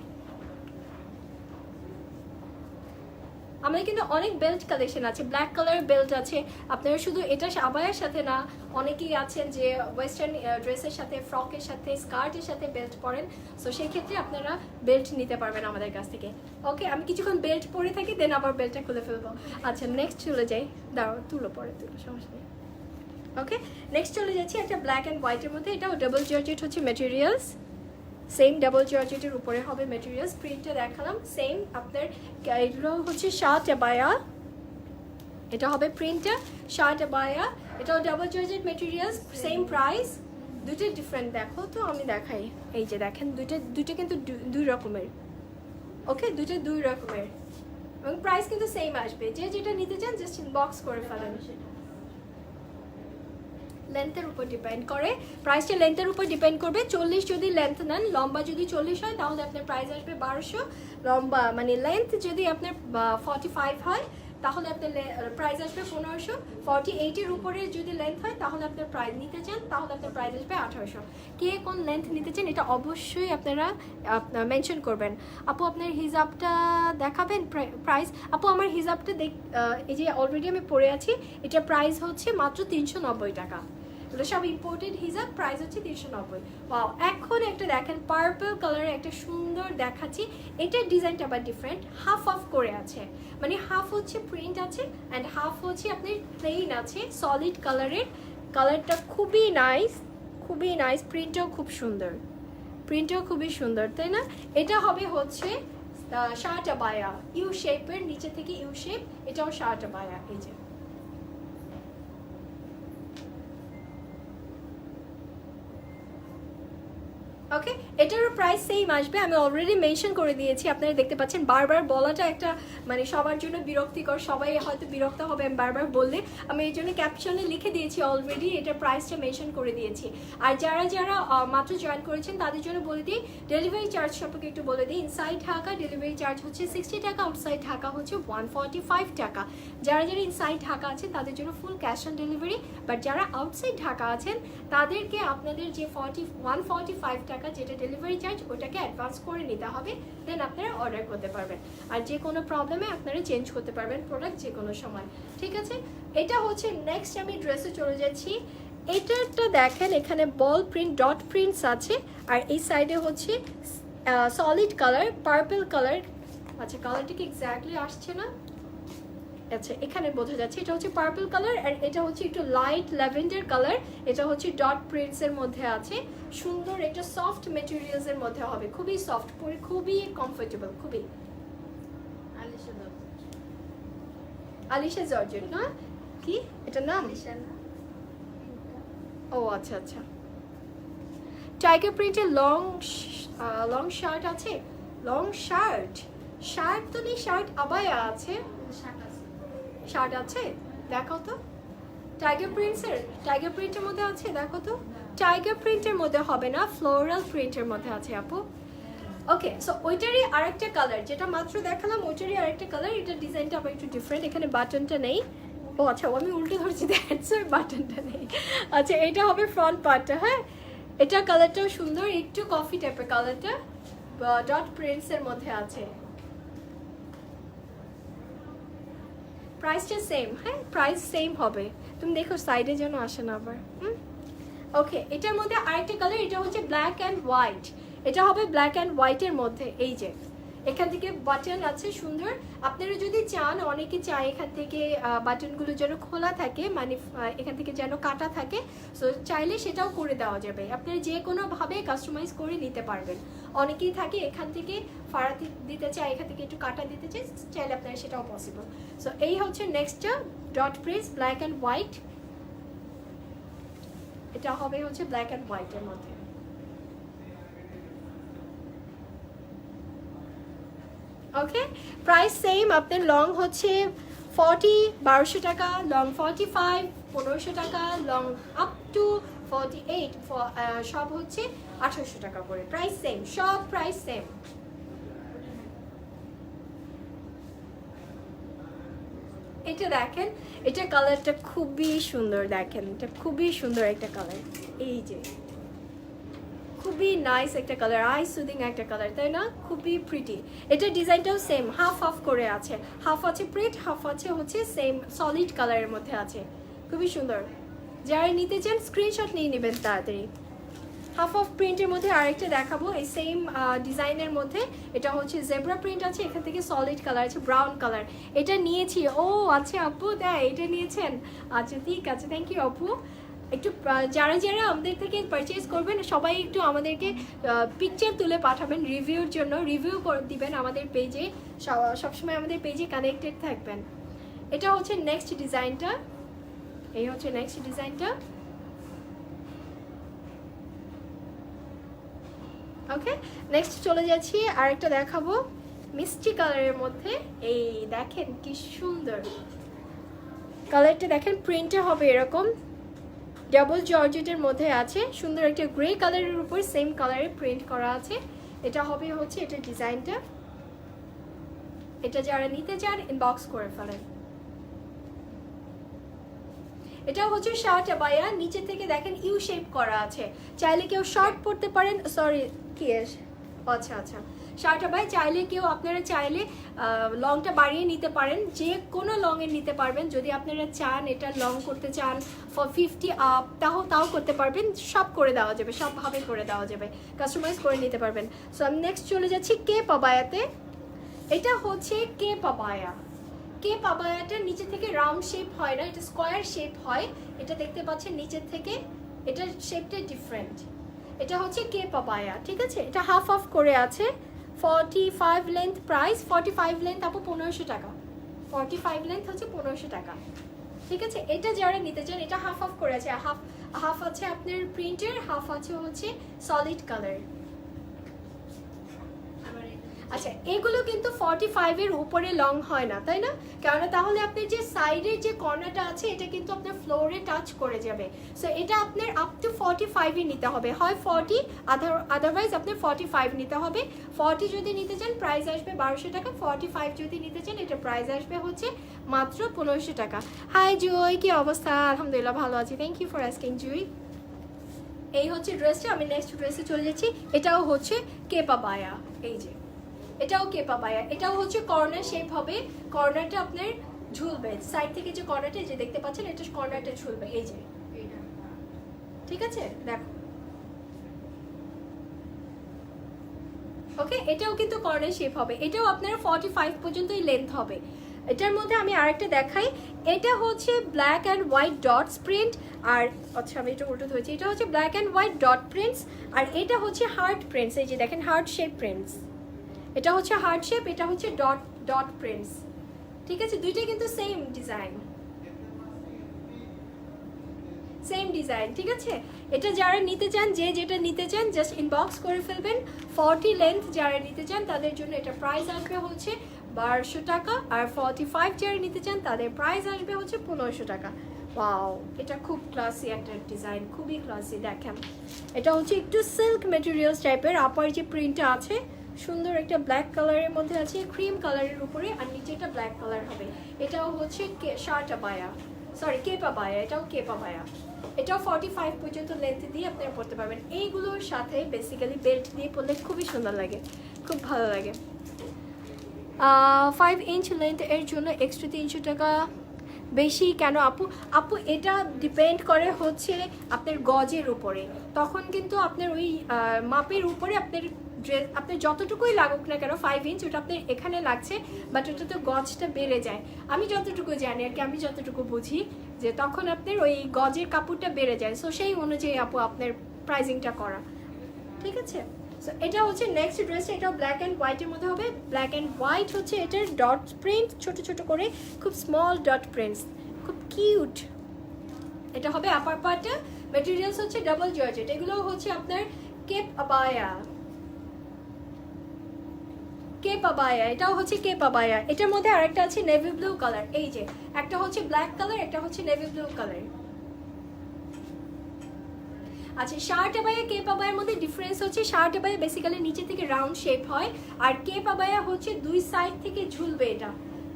আমাদের কিন্তু অনেক বেল্ট কালেকশন আছে। ব্ল্যাক কালারের বেল্ট আছে। আপনারা শুধু এটা আবায়ার সাথে না, অনেকেই আছেন যে ওয়েস্টার্ন ড্রেসের সাথে, ফ্রকের সাথে, স্কার্টের সাথে বেল্ট পরেন। সো সেই ক্ষেত্রে আপনারা বেল্ট নিতে পারবেন আমাদের কাছ থেকে। ওকে, আমি কিছুক্ষণ বেল্ট পরে থাকি, দেন আবার বেল্টটা খুলে ফেলবো। আচ্ছা নেক্সট চলে যাই, দাঁড়াও তুলো পরে তুলো, সমস্যা নেই। ওকে, নেক্সট চলে যাচ্ছি একটা ব্ল্যাক অ্যান্ড হোয়াইটের মধ্যে। এটাও ডাবল জর্জেট হচ্ছে মেটেরিয়ালস, সেম ডাবল জর্জেটের উপরে হবে মেটেরিয়ালস। প্রিন্টটা দেখালাম সেম। আপনার এগুলো হচ্ছে শার্ট আবায়া, এটা হবে প্রিন্টটা শার্ট আবায়া। এটাও double georgette materials, same price. দুটো ডিফারেন্ট দেখো তো, আমি দেখাই। এই যে দেখেন দুটো কিন্তু দুই রকমের। ওকে, দুই রকমের এবং প্রাইস কিন্তু সেম আসবে। যে যেটা নিতে চান জাস্ট ইনবক্স করে ফেলেন। লেন্থের উপর ডিপেন্ড করে, প্রাইসটা লেন্থের উপর ডিপেন্ড করবে। 40 যদি লেন্থ নেন, লম্বা যদি 40 হয় তাহলে আপনার প্রাইস আসবে 1200, লম্বা মানে লেন্থ যদি আপনার 45 হয় তাহলে আপনার প্রাইস আসবে 1500, 48-এর উপরে যদি লেন্থ হয় তাহলে আপনার প্রাইস নিতে চান তাহলে আপনার প্রাইস আসবে 1800। কে কোন লেন্থ নিতে চান এটা অবশ্যই আপনারা মেনশন করবেন। আপু আপনার হিজাবটা দেখাবেন প্রাইস? আপু আমার হিজাবটা এই যে অলরেডি আমি পরে আছি, এটা প্রাইস হচ্ছে মাত্র 390 টাকা। এগুলো সব ইম্পোর্টেড হিজাব, প্রাইস হচ্ছে 390। ওয়াও, এখন একটা দেখেন পার্পল কালারের একটা সুন্দর দেখাচ্ছি। এটার ডিজাইনটা আবার ডিফারেন্ট, হাফ অফ করে আছে, মানে হাফ হচ্ছে প্রিন্ট আছে অ্যান্ড হাফ হচ্ছে আপনার প্লেন আছে সলিড কালারের। কালারটা খুবই নাইস, খুবই নাইস, প্রিন্টটাও খুব সুন্দর, প্রিন্টটাও খুবই সুন্দর, তাই না? এটা হবে হচ্ছে শার্ট আবায়া, ইউ শেপের, নিচে থেকে ইউ শেপ, এটাও শার্ট আবায়া। এই যে ওকে, এটারও প্রাইস সেম আসবে, আমি অলরেডি মেনশন করে দিয়েছি। আপনারা দেখতে পাচ্ছেন বারবার বলাটা একটা মানে সবার জন্য বিরক্তিকর, সবাই হয়তো বিরক্ত হবে আমি বারবার বললে, আমি এই জন্য ক্যাপশনে লিখে দিয়েছি অলরেডি, এটার প্রাইসটা মেনশন করে দিয়েছি। আর যারা যারা মাত্র জয়েন করেছেন তাদের জন্য বলে দিই ডেলিভারি চার্জ সম্পর্কে একটু বলে দিই। ইনসাইড ঢাকা ডেলিভারি চার্জ হচ্ছে 60 টাকা, আউটসাইড ঢাকা হচ্ছে 145 টাকা। যারা যারা ইনসাইড ঢাকা আছেন তাদের জন্য full cash on delivery, but যারা আউটসাইড ঢাকা আছেন তাদেরকে আপনাদের যে 145 টাকা যেটা ডেলিভারি চার্জ ওটাকে অ্যাডভান্স করে নিতে হবে, দেন আপনারা অর্ডার করতে পারবেন। আর যে কোনো প্রবলেমে আপনারা চেঞ্জ করতে পারবেন প্রোডাক্ট যে কোনো সময়, ঠিক আছে? এটা হচ্ছে নেক্সট, আমি ড্রেসে চলে যাচ্ছি। এটাটা দেখেন এখানে বল প্রিন্ট ডট প্রিন্টস আছে, আর এই সাইডে হচ্ছে সলিড কালার পার্পল কালার। আচ্ছা, কালারটা কি এক্স্যাক্টলি আসছে না? আচ্ছা, এখানে বোঝা যাচ্ছে এটা হচ্ছে পার্পল কালার, আর এটা হচ্ছে একটু লাইট ল্যাভেন্ডার কালার। এটা হচ্ছে ডট প্রিন্টস এর মধ্যে আছে, সুন্দর একটা সফট মেটেরিয়ালস এর মধ্যে হবে, খুবই সফট, খুবই কমফোর্টেবল, খুবই। আলিশা জর্জেট না কি এটার নাম? ও আচ্ছা আচ্ছা, টাইগার প্রিন্টের লং শার্ট আছে, লং শার্ট, শার্ট তো নেই, শার্ট আবায়া আছে, শার্ট আছে, দেখো তো টাইগার প্রিন্টসের, টাইগার প্রিন্টের মধ্যে আছে, দেখো তো। টাইগার প্রিন্টের মধ্যে হবে না, ফ্লোরাল প্রিন্টের মধ্যে আছে আপু। ওকে, সো ওইটারই আরেকটা কালার, যেটা মাত্র দেখালাম ওইটারই আরেকটা কালার। এটা ডিজাইনটা আবার একটু ডিফারেন্ট, এখানে বাটনটা নেই। ও আচ্ছা, আমি উল্টো ধরছি, দ্যাটস বাটনটা নেই। আচ্ছা, এটা হবে ফ্রন্ট পার্টটা। হ্যাঁ, এটা কালারটাও সুন্দর, একটু কফি টাইপের কালারটা, ডট প্রিন্টসের মধ্যে আছে। প্রাইসটা সেম, হ্যাঁ প্রাইস সেম হবে, তুমি দেখো সাইডে যেন আসে না আবার। ওকে, এটার মধ্যে আরেকটা কালার, এটা হচ্ছে ব্ল্যাক অ্যান্ড হোয়াইট। এটা হবে ব্ল্যাক অ্যান্ড হোয়াইটের মধ্যে। এই যে এখান থেকে বাটন আছে সুন্দর, আপনারা যদি চান, অনেকে চায় এখান থেকে বাটনগুলো যেন খোলা থাকে, মানে এখান থেকে যেন কাটা থাকে, সো চাইলে সেটাও করে দেওয়া যাবে, আপনারা যে কোনোভাবে কাস্টমাইজ করে নিতে পারবেন। অনেকেই থাকে এখান থেকে ফাড়া দিতে চায়, এখান থেকে একটু কাটা দিতে চায়, চাইলে আপনারা সেটাও পসিবল। সো এই হচ্ছে নেক্সটটা, dot prints black and white. এটা হবে হচ্ছে ব্ল্যাক অ্যান্ড হোয়াইটের মধ্যে। Okay, price same. আপনার লং হচ্ছে 40 1200 টাকা, লং 45 1500 টাকা, লং আপ টু 48 সব হচ্ছে 1800 টাকা করে। প্রাইস সেম, সব প্রাইস সেম। এটা দেখেন, এটা কালারটা খুবই সুন্দর, দেখেন এটা খুবই সুন্দর একটা কালার। এই যে খুবই নাইস একটা কালার, আই সুদিং একটা কালার, তাই না? খুবই প্রিটি। এটা ডিজাইনটাও সেম, হাফ হাফ করে আছে, হাফ আছে প্রিন্ট, হাফ আছে হচ্ছে সেম সলিড কালারের মধ্যে আছে, খুবই সুন্দর। যারা নিতে চান স্ক্রিনশট নিয়ে নেবেন তাড়াতাড়ি। হাফ অফ প্রিন্টের মধ্যে আরেকটা দেখাবো এই সেম ডিজাইনের মধ্যে। এটা হচ্ছে জেব্রা প্রিন্ট আছে, এখান থেকে সলিড কালার আছে, ব্রাউন কালার। এটা নিয়েছি। ও আচ্ছা আপু, তাই এটা নিয়েছেন? আচ্ছা ঠিক আছে, থ্যাংক ইউ আপু। একটু যারা যারা আমাদের থেকে পারচেজ করবেন সবাই একটু আমাদেরকে পিকচার তুলে পাঠাবেন রিভিউর জন্য, রিভিউ করে দিবেন আমাদের পেজে, সবসময় আমাদের পেজে কানেক্টেড থাকবেন। এটা হচ্ছে নেক্সট ডিজাইনটা, এই হচ্ছে নেক্সট ডিজাইনটা। ওকে, নেক্সট চলে যাচ্ছি, আরেকটা দেখাবো মিষ্টি কালারের মধ্যে। এই দেখেন কি সুন্দর কালারটা, দেখেন প্রিন্টে হবে এরকম, ডাবল জর্জেটের মধ্যে আছে, সুন্দর একটা গ্রে কালারের উপর সেম কালারে প্রিন্ট করা আছে। এটা হবে হচ্ছে এটার ডিজাইনটা। এটা যারা নিতে চান ইনবক্স করে ফেলেন। এটা হচ্ছে শার্ট আবায়া, নিচে থেকে দেখেন ইউ শেপ করা আছে, চাইলে কেউ শর্ট পরতে পারেন, সরি কি আচ্ছা আচ্ছা শার্ট আবায়া চাইলে কেউ আপনারা চাইলে লংটা বাড়িয়ে নিতে পারেন, যে কোনো লংয়ের নিতে পারবেন। যদি আপনারা চান এটা লং করতে চান ফর 50 আপ তাও করতে পারবেন, সব করে দেওয়া যাবে, সবভাবে করে দেওয়া যাবে, কাস্টমাইজ করে নিতে পারবেন। সো আমি নেক্সট চলে যাচ্ছি কেপ আবায়াতে। এটা হচ্ছে কেপ আবায়া। কেপ আবায়াটা নিচে থেকে রাউন্ড শেপ হয় না, এটা স্কোয়ার শেপ হয়। এটা দেখতে পাচ্ছেন নিচের থেকে এটার শেপটা ডিফারেন্ট। এটা হচ্ছে কেপ আবায়া, ঠিক আছে। এটা হাফ অফ করে আছে, 45 লেন্থ প্রাইস, 45 লেন্থ আপু 1500 টাকা, 45 লেন্থ হচ্ছে 1500 টাকা, ঠিক আছে। এটা যারা নিতে চান এটা হাফ অফ করে আছে, হাফ আছে আপনার প্রিন্টের, হাফ আছে হচ্ছে সলিড কালার। আচ্ছা এগুলো কিন্তু 45 এর উপরে লং হয় না, তাই না? কারণ তাহলে আপনার যে সাইডের যে কর্নারটা আছে এটা কিন্তু আপনার ফ্লোরে টাচ করে যাবে। সো এটা আপনার আপ টু 45 এ নিতে হবে, হয় 40, আদারওয়াইজ আপনার 45 নিতে হবে। 40 যদি নিতে চান প্রাইস আসবে 1200 টাকা, 45 যদি নিতে চান এটা প্রাইস আসবে হচ্ছে মাত্র 1500 টাকা। হাই জুই, কি অবস্থা? আলহামদুলিল্লাহ ভালো আছি, থ্যাংক ইউ ফর আস্কিং জুই। এই হচ্ছে ড্রেসটা, আমি নেক্সট ড্রেসে চলে যাচ্ছি। এটাও হচ্ছে কেপ আবায়া, এই যে এটাও কেপ আবায়া, এটাও হচ্ছে কর্নার শেপ হবে, কর্নারটা আপনার ঝুলবে, সাইড থেকে যে কর্নারটা যে দেখতে পাচ্ছেন এটা কর্নারটা ঝুলবে, এই যে, ঠিক আছে দেখো। ওকে, এটাও কিন্তু কর্নার শেপ হবে, এটাও আপনার 45 পর্যন্তই লেন্থ হবে। এটার মধ্যে আমি আরেকটা দেখাই, এটা হচ্ছে black and white dots print, আর আচ্ছা আমি এটা উল্টো ধরেছি, এটা হচ্ছে black and white dot prints, আর এটা হচ্ছে হার্ট প্রিন্টস, এই যে দেখেন হার্ট শেপ প্রিন্টস, এটা হচ্ছে হার্ট শেপ, এটা হচ্ছে ডট ডট প্রিন্টস, ঠিক আছে। দুইটাই কিন্তু সেম ডিজাইন, সেম ডিজাইন, ঠিক আছে। এটা যারা নিতে চান, যে যেটা নিতে চান জাস্ট ইনবক্স করে ফেলবেন। 40 লেন্থ যারা নিতে চান তাদের জন্য এটা প্রাইস আসবে হচ্ছে 1200 টাকা, আর 45 যারা নিতে চান তাদের প্রাইস আসবে হচ্ছে 1500 টাকা। ওয়াও, এটা খুব ক্লাসি একটা ডিজাইন, খুবই ক্লাসি। দেখেন এটা হচ্ছে একটু সিল্ক মেটেরিয়ালস টাইপের, আপার যে প্রিন্টটা আছে সুন্দর একটা ব্ল্যাক কালারের মধ্যে আছে, ক্রিম কালারের উপরে, আর নিচেটা ব্ল্যাক কালার হবে। এটাও হচ্ছে শার্ট আবায়া, সরি কেপ আবায়া, এটাও কেপ আবায়া। এটাও 45 পর্যন্ত লেন্থ দিয়ে আপনারা পরতে পারবেন। এইগুলোর সাথে বেসিক্যালি বেল্ট দিয়ে পরলে খুবই সুন্দর লাগে, খুব ভালো লাগে। 5 ইঞ্চ লেন্থ এর জন্য এক্সট্রা 300 টাকা বেশি কেন আপু? আপু এটা ডিপেন্ড করে হচ্ছে আপনার গজের উপরে, তখন কিন্তু আপনার ওই মাপের উপরে আপনার ড্রেস আপনার যতটুকুই লাগুক না কেন, 5 ইঞ্চ ওটা আপনার এখানে লাগছে, বাট ওটা তো গজটা বেড়ে যায়। আমি যতটুকু জানি আর কি, আমি যতটুকু বুঝি যে তখন আপনার ওই গজের কাপড়টা বেড়ে যায়, সো সেই অনুযায়ী আপু আপনার প্রাইজিংটা করা, ঠিক আছে। সো এটা হচ্ছে নেক্সট ড্রেসটা, এটাও ব্ল্যাক অ্যান্ড হোয়াইটের মধ্যে হবে। ব্ল্যাক অ্যান্ড হোয়াইট হচ্ছে এটার ডট প্রিন্ট, ছোট ছোট করে খুব স্মল ডট প্রিন্টস, খুব কিউট। এটা হবে আপার পার্টটা, মেটেরিয়ালস হচ্ছে ডাবল জর্জেট, এগুলো হচ্ছে আপনার কেপ আবায়া, কেপ আবায়া, এটাও হচ্ছে কেপ আবায়া। এটার মধ্যে আরেকটা আছে নেভি ব্লু কালার, এই যে একটা হচ্ছে ব্ল্যাক কালার, একটা হচ্ছে নেভি ব্লু কালার। আচ্ছা শার্ট আবায়া কেপ আবায়ার মধ্যে ডিফারেন্স হচ্ছে, শার্ট আবায়া বেসিক্যালি নিচে থেকে রাউন্ড শেপ হয়, আর কেপ আবায়া হচ্ছে দুই সাইড থেকে ঝুলবে, এটা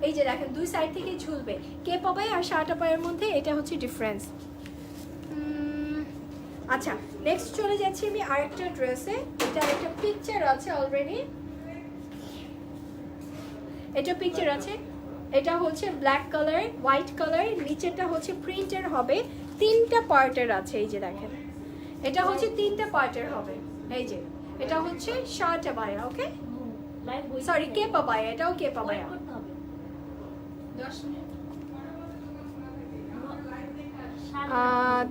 এই যে দেখেন দুই সাইড থেকে ঝুলবে। কেপ আবায়া আর শার্ট আবায়ার মধ্যে এটা হচ্ছে ডিফারেন্স। আচ্ছা নেক্সট চলে যাচ্ছি আমি আরেকটা ড্রেসে, এটা একটা পিকচার আছে অলরেডি, এটা পিকচার আছে, এটা হচ্ছে ব্ল্যাক কালার হোয়াইট কালার, নিচেটা হচ্ছে প্রিন্টের হবে, 3টা পার্টের আছে, এই যে দেখেন এটা হচ্ছে 3টা পার্টের হবে। এই যে এটা হচ্ছে শার্ট আবায়া, ওকে সরি কেপ আবায়া, এটাও কেপ আবায়া।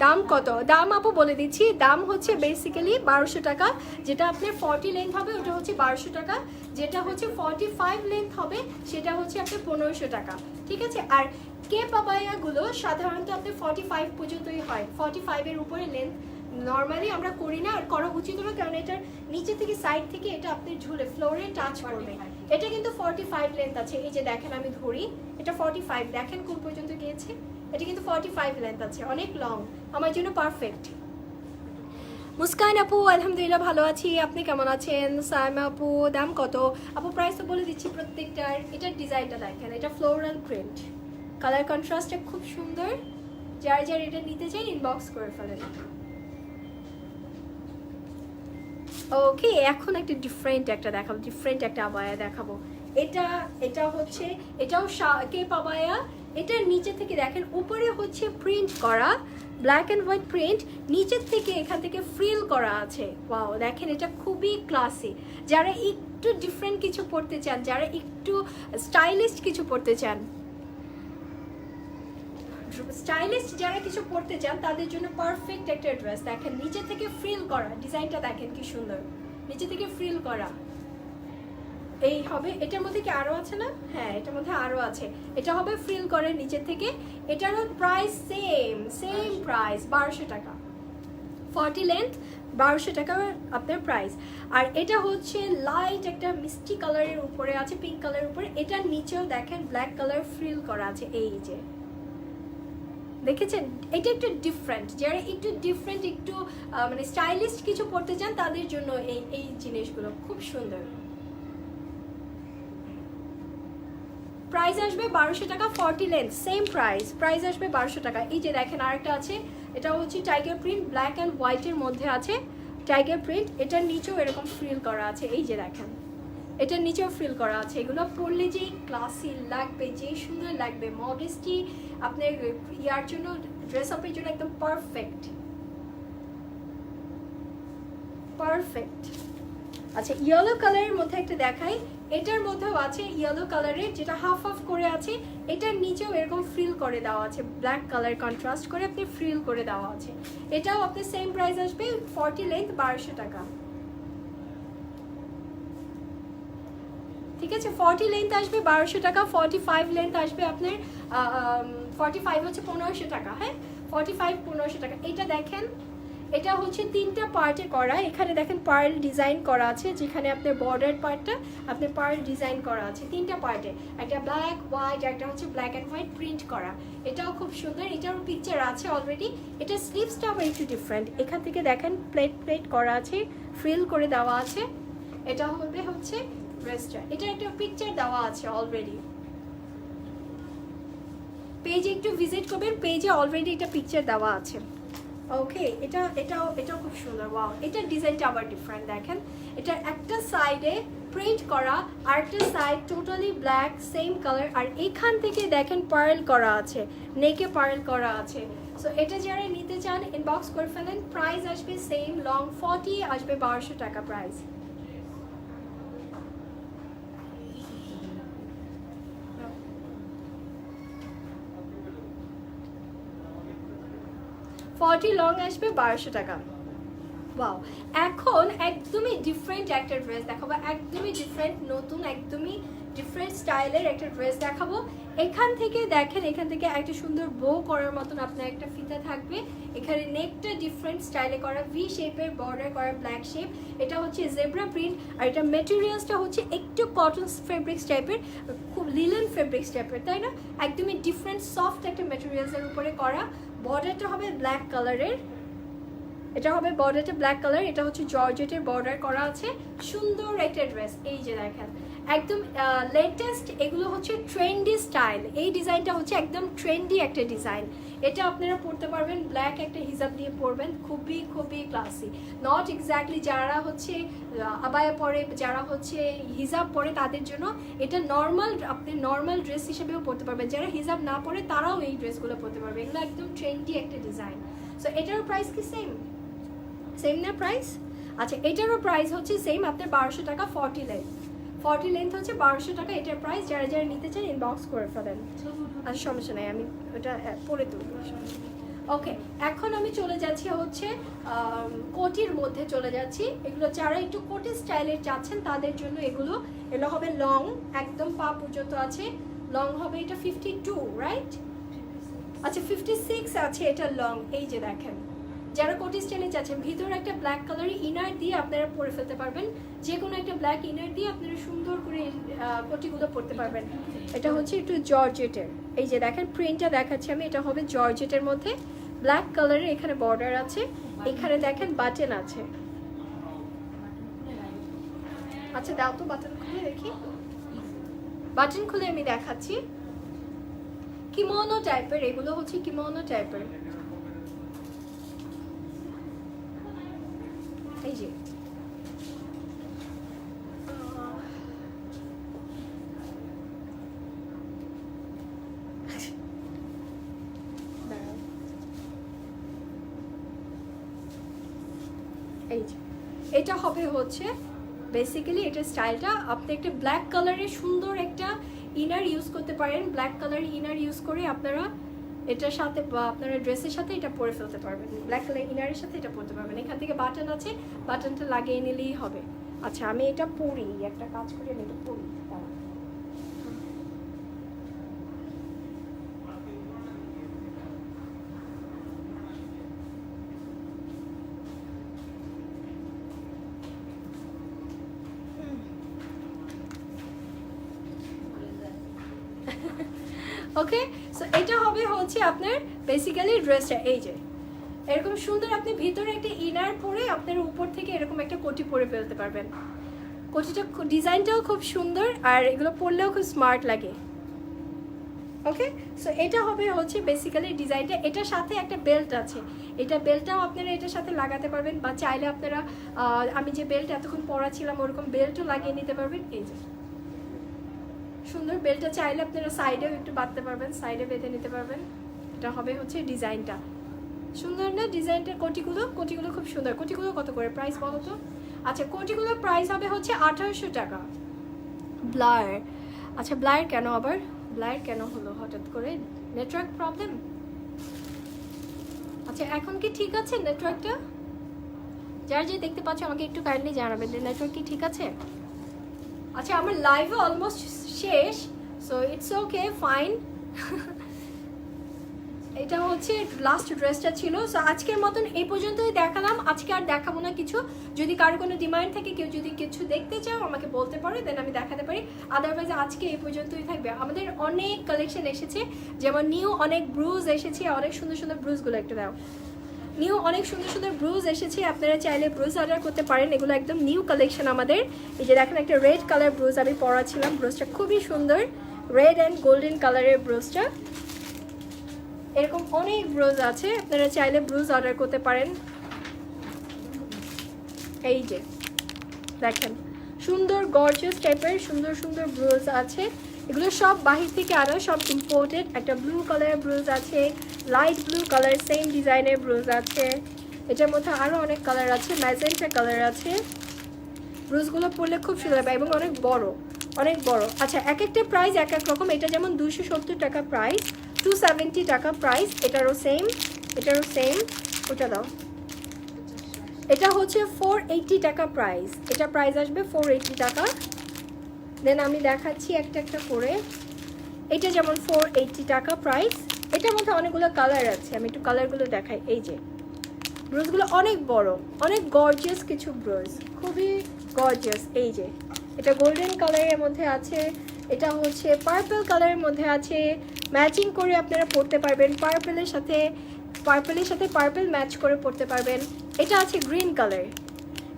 দাম কত? দাম আপু বলে দিচ্ছি, দাম হচ্ছে বেসিক্যালি 1200 টাকা, যেটা আপনার 40 লেন্থ হবে ওটা হচ্ছে 1200 টাকা, যেটা হচ্ছে 45 লেন্থ হবে সেটা হচ্ছে আপনার 1500 টাকা, ঠিক আছে। আর কেপ আবায়াগুলো সাধারণত আপনার 45 পর্যন্তই হয়, 45 এর উপরে লেন্থ নর্মালি আমরা করি না, আর করা উচিত না, কারণ এটার নিচে থেকে সাইড থেকে এটা আপনি ঝুলে ফ্লোরে টাচ করবে। এটা কিন্তু 45 লেন্থ আছে, এই যে দেখেন আমি ধরি, এটা 45, দেখেন কোন পর্যন্ত গিয়েছে, এটা কিন্তু 45 লেন্থ আছে, অনেক লং, আমার জন্য পারফেক্ট। মুস্কান আপু আলহামদুলিল্লাহ ভালো আছি, আপনি কেমন আছেন? সাইমা আপু দাম কত? আপু প্রাইস তো বলে দিচ্ছি প্রত্যেকটার। এটার ডিজাইনটা দেখেন, এটা ফ্লোরাল প্রিন্ট, কালার কন্ট্রাস্টটা খুব সুন্দর। যার যার এটা নিতে চাই ইনবক্স করে ফেলেন। ওকে, এখন একটা ডিফারেন্ট একটা দেখাবো, ডিফারেন্ট একটা আবায়া দেখাবো। এটা হচ্ছে, এটাও কেপ আবায়া। এটার নিচে থেকে দেখেন উপরে হচ্ছে প্রিন্ট করা, ব্ল্যাক অ্যান্ড হোয়াইট প্রিন্ট, নিচের থেকে এখান থেকে ফ্রিল করা আছে। ওয়াও, দেখেন এটা খুবই ক্লাসি। যারা একটু ডিফারেন্ট কিছু পড়তে চান, যারা একটু স্টাইলিশ কিছু পড়তে চান, স্টাইলিশ যারা কিছু পড়তে চান তাদের জন্য পারফেক্ট একটা ড্রেস। দেখেন নিচে থেকে ফ্রিল করা, ডিজাইনটা দেখেন কি সুন্দর, নিচে থেকে ফ্রিল করা। এই হবে, এটার মধ্যে কি আরো আছে না? হ্যাঁ, এটার মধ্যে আরো আছে। এটা হবে ফ্রিল করে নিচে থেকে। এটারও প্রাইস সেম প্রাইস 1200 টাকা, 40 লেন্থ, 1200 টাকা আপনার প্রাইস। আর এটা হচ্ছে লাইট একটা মিষ্টি কালারের উপরে আছে, পিঙ্ক কালারের উপরে। এটার নিচেও দেখেন ব্ল্যাক কালার ফ্রিল করা আছে, এই যে দেখেছেন। এটা একটু ডিফারেন্ট, যারা একটু ডিফারেন্ট, একটু মানে স্টাইলিশ কিছু পড়তে চান তাদের জন্য এই জিনিসগুলো খুব সুন্দর। প্রাইস আসবে 1200 টাকা, 40 লেন্থ, সেম প্রাইস আসবে 1200 টাকা। এই যে দেখেন আরেকটা আছে, এটা হচ্ছে টাইগার প্রিন্ট, ব্ল্যাক অ্যান্ড হোয়াইটের মধ্যে আছে টাইগার প্রিন্ট। এটার নিচেও এরকম ফ্রিল করা আছে, এই যে দেখেন এটার নিচেও ফ্রিল করা আছে। এগুলো পরলে যেই ক্লাসি লাগবে, যেই সুন্দর লাগবে, মডেস্টি আপনার ইয়ার জন্য, ড্রেস আপের জন্য একদম পারফেক্ট। আচ্ছা, ইয়েলো কালারের মধ্যে একটা দেখাই। এটার মধ্যেও আছে ইয়েলো কালারের, যেটা হাফ হাফ করে আছে। এটার নিচেও এরকম ফ্রিল করে দেওয়া আছে, ব্ল্যাক কালার কন্ট্রাস্ট করে আপনি ফ্রিল করে দেওয়া আছে। এটাও আপনার সেম প্রাইস আসবে, 40 লেন্থ, 1200 টাকা। ঠিক আছে, 40 লেন্থ আসবে 1200 টাকা, 45 লেন্থ আসবে আপনার 45 হচ্ছে 1500 টাকা। হ্যাঁ, 45 1500 টাকা। এটা দেখেন, এটা হচ্ছে 3টা পার্টে করা। এখানে দেখেন পার্ল ডিজাইন করা আছে, যেখানে আপনার বর্ডার পার্টটা আপনার পার্ল ডিজাইন করা আছে 3টা পার্টে, একটা ব্ল্যাক হোয়াইট, একটা হচ্ছে ব্ল্যাক অ্যান্ড হোয়াইট প্রিন্ট করা। এটাও খুব সুন্দর, এটারও পিকচার আছে অলরেডি। এটা স্লিভসটা আবার একটু ডিফারেন্ট, এখান থেকে দেখেন প্লেট করা আছে, ফ্রিল করে দেওয়া আছে। এটা হবে হচ্ছে ড্রেসটা, এটা একটা পিকচার দেওয়া আছে অলরেডি। পেজে একটু ভিজিট করবেন, পেজে অলরেডি এটা পিকচার দেওয়া আছে। ওকে, এটাও খুব সুন্দর। ওয়াও, এটার ডিজাইনটা আবার ডিফারেন্ট দেখেন। এটা একটা সাইডে প্রিন্ট করা, আর একটা side totally black, same colour. আর এখান থেকে দেখেন পার্ল করা আছে, নেকে পার্ল করা আছে। সো এটা যারা নিতে চান ইনবক্স করে ফেলেন। প্রাইস আসবে সেম, লং 40 আসবে 1200 টাকা প্রাইস। 40 লং আসবে 1200 টাকা। ওয়াও, এখন একদমই ডিফারেন্ট একটা ড্রেস দেখাবো, একদমই ডিফারেন্ট, নতুন, একদমই ডিফারেন্ট স্টাইলের একটা ড্রেস দেখাবো। এখান থেকে দেখেন, এখান থেকে একটা সুন্দর বো করার মতন আপনার একটা ফিতা থাকবে। এখানে নেকটা ডিফারেন্ট স্টাইলে করা, ভি শেপের বর্ডার করা, ব্ল্যাক শেপ। এটা হচ্ছে জেব্রা প্রিন্ট, আর এটা মেটেরিয়ালসটা হচ্ছে একটু কটন ফেব্রিক্স টাইপের, খুব লিলেন ফেব্রিক্স টাইপের, তাই না? একদমই ডিফারেন্ট সফট একটা মেটেরিয়ালসের উপরে করা। বর্ডারটা হবে ব্ল্যাক কালারের, এটা হবে বর্ডারটা ব্ল্যাক কালার। এটা হচ্ছে জর্জেটের বর্ডার করা আছে, সুন্দর একটা ড্রেস। এই যে দেখেন একদম লেটেস্ট, এগুলো হচ্ছে ট্রেন্ডি স্টাইল। এই ডিজাইনটা হচ্ছে একদম ট্রেন্ডি একটা ডিজাইন। এটা আপনারা পরতে পারবেন, ব্ল্যাক একটা হিজাব দিয়ে পরবেন, খুবই খুবই ক্লাসি। নট এক্স্যাক্টলি যারা হচ্ছে আবায়া পরে, যারা হচ্ছে হিজাব পরে তাদের জন্য এটা নর্মাল, আপনি নর্মাল ড্রেস হিসেবেও পরতে পারবেন। যারা হিজাব না পরে তারাও এই ড্রেসগুলো পরতে পারবে। এগুলো একদম ট্রেন্ডি একটা ডিজাইন। সো এটারও প্রাইস কি সেম না প্রাইস? আচ্ছা, এটারও প্রাইস হচ্ছে সেম, আপনার 1200 টাকা, 40 লেন্থ হচ্ছে 1200 টাকা এটার প্রাইস। যারা যারা নিতে চান ইনবক্স করে ফেলেন। আচ্ছা, সমস্যা নেই, আমি ওটা পরে তুলব। ওকে, এখন আমি চলে যাচ্ছি হচ্ছে কোটির মধ্যে চলে যাচ্ছি। এগুলো যারা একটু কোটি স্টাইলের চাচ্ছেন তাদের জন্য এগুলো হবে লং, একদম পা পর্যন্ত আছে। লং হবে এটা 52, রাইট? আচ্ছা, 56 আছে এটা লং। এই যে দেখেন, যারা কোটি স্টাইলে চাচ্ছেন, ভিতরে একটা ব্ল্যাক কালারের ইনার দিয়ে আপনারা পরে ফেলতে পারবেন। যে কোনো একটা ব্ল্যাক ইনার দিয়ে আপনারা সুন্দর করে কোটিগুলো পরতে পারবেন। এটা হচ্ছে একটু জর্জেটের, এই যে দেখেন প্রিন্টটা দেখাচ্ছি আমি, এটা হবে জর্জেটের মধ্যে ব্ল্যাক কালারের, এখানে বর্ডার আছে, এখানে দেখেন বাটন আছে। আচ্ছা দাও তো বাটন খুলে দেখি, বাটন খুলে আমি দেখাচ্ছি। কিমোনো টাইপের, এগুলো হচ্ছে কিমোনো টাইপের। এই যে এই যে এটা হবে হচ্ছে বেসিক্যালি এটা স্টাইলটা। আপনি একটা ব্ল্যাক কালারের সুন্দর একটা ইনার ইউজ করতে পারেন, ব্ল্যাক কালারের ইনার ইউজ করে আপনারা এটার সাথে বা আপনারা ড্রেসের সাথে এটা পরে ফেলতে পারবেন, ব্ল্যাক কালার ইনারের সাথে এটা পরতে পারবেন। এখান থেকে বাটন আছে, বাটনটা লাগিয়ে নিলেই হবে। আচ্ছা আমি এটা পরি, একটা কাজ করে আমি এটা পরি। ওকে, সো এটা হবে হচ্ছে আপনার বেসিক্যালি ড্রেসটা। এই যে এরকম সুন্দর আপনি ভিতরে একটা ইনার পরে আপনার উপর থেকে এরকম একটা কোটি পরে ফেলতে পারবেন। কোটিটা ডিজাইনটাও খুব সুন্দর, আর এগুলো পরলেও খুব স্মার্ট লাগে। ওকে, সো এটা হবে হচ্ছে বেসিক্যালি ডিজাইনটা। এটার সাথে একটা বেল্ট আছে, এটা বেল্টটাও আপনারা এটার সাথে লাগাতে পারবেন, বা চাইলে আপনারা আমি যে বেল্ট এতক্ষণ পরাছিলাম ওরকম বেল্টও লাগিয়ে নিতে পারবেন। এই যে সুন্দর বেল্টটা চাইলে আপনারা সাইডেও একটু বাঁধতে পারবেন, সাইডে বেঁধে নিতে পারবেন। এটা হবে হচ্ছে ডিজাইনটা, সুন্দর না ডিজাইনটার? কোটিগুলো খুব সুন্দর। কোটিগুলো কত করে প্রাইস বলো তো? আচ্ছা কোটিগুলোর প্রাইস হবে হচ্ছে 1800 টাকা। ব্লার, আচ্ছা ব্লার কেন আবার, ব্লার কেন হলো হঠাৎ করে? Network problem? আচ্ছা এখন কি ঠিক আছে নেটওয়ার্কটা? যার যে দেখতে পাচ্ছ আমাকে একটু কাইন্ডলি জানাবেন যে নেটওয়ার্ক কি ঠিক আছে। আচ্ছা আমার লাইভও অলমোস্ট শেষ, সো ইটস ওকে ফাইন। এটা হচ্ছে লাস্ট ড্রেসটা ছিল। সো আজকের মতন এই পর্যন্তই দেখালাম, আজকে আর দেখাবো না কিছু। যদি কারো কোনো ডিমান্ড থাকে, কেউ যদি কিছু দেখতে চাও আমাকে বলতে পারে, দেন আমি দেখাতে পারি। আদারওয়াইজ আজকে এই পর্যন্তই থাকবে। আমাদের অনেক কালেকশন এসেছে, যেমন নিউ অনেক ব্রুজ এসেছে, অনেক সুন্দর সুন্দর ব্রুজগুলো একটু দাও। নিউ অনেক সুন্দর সুন্দর ব্রুজ এসেছে, আপনারা চাইলে ব্রুজ অর্ডার করতে পারেন। এগুলো একদম নিউ কালেকশন আমাদের। এই যে দেখেন একটা রেড কালার ব্রুজ আমি পরাছিলাম, ব্রুজটা খুবই সুন্দর, রেড অ্যান্ড গোল্ডেন কালারের ব্রুজটা। এরকম অনেক ব্রুজ আছে, আপনারা চাইলে ব্রুজ অর্ডার করতে পারেন। এই যে দেখেন সুন্দর গর্জিয়াস টাইপের সুন্দর সুন্দর ব্রুজ আছে। এগুলো সব বাহির থেকে আনা, সব ইম্পোর্টেড। একটা ব্লু কালারের ব্রুজ আছে, লাইট ব্লু কালার সেম ডিজাইনের ব্রুজ আছে, এটার মধ্যে আরও অনেক কালার আছে, ম্যাজেন্টা কালার আছে। ব্রুজগুলো পরলে খুব সুন্দর হবে এবং অনেক বড়, অনেক বড়। আচ্ছা এক একটা প্রাইস এক এক রকম। এটা যেমন 270 টাকা প্রাইস, 270 টাকা প্রাইস। এটারও সেম, এটারও সেম। ওটা দাও। এটা হচ্ছে 480 টাকা প্রাইস, এটা প্রাইস আসবে 480 টাকা। দেন আমি দেখাচ্ছি একটা একটা করে। এটা যেমন 480 টাকা প্রাইস। এটার মধ্যে অনেকগুলো কালার আছে, আমি একটু কালারগুলো দেখাই। এই যে ব্রুজগুলো অনেক বড়, অনেক গর্জিয়াস কিছু ব্রুজ, খুবই গর্জিয়াস। এই যে এটা গোল্ডেন কালারের মধ্যে আছে, এটা হচ্ছে পার্পল কালারের মধ্যে আছে। ম্যাচিং করে আপনারা পরতে পারবেন, পার্পলের সাথে পার্পল ম্যাচ করে পরতে পারবেন। এটা আছে গ্রিন কালার,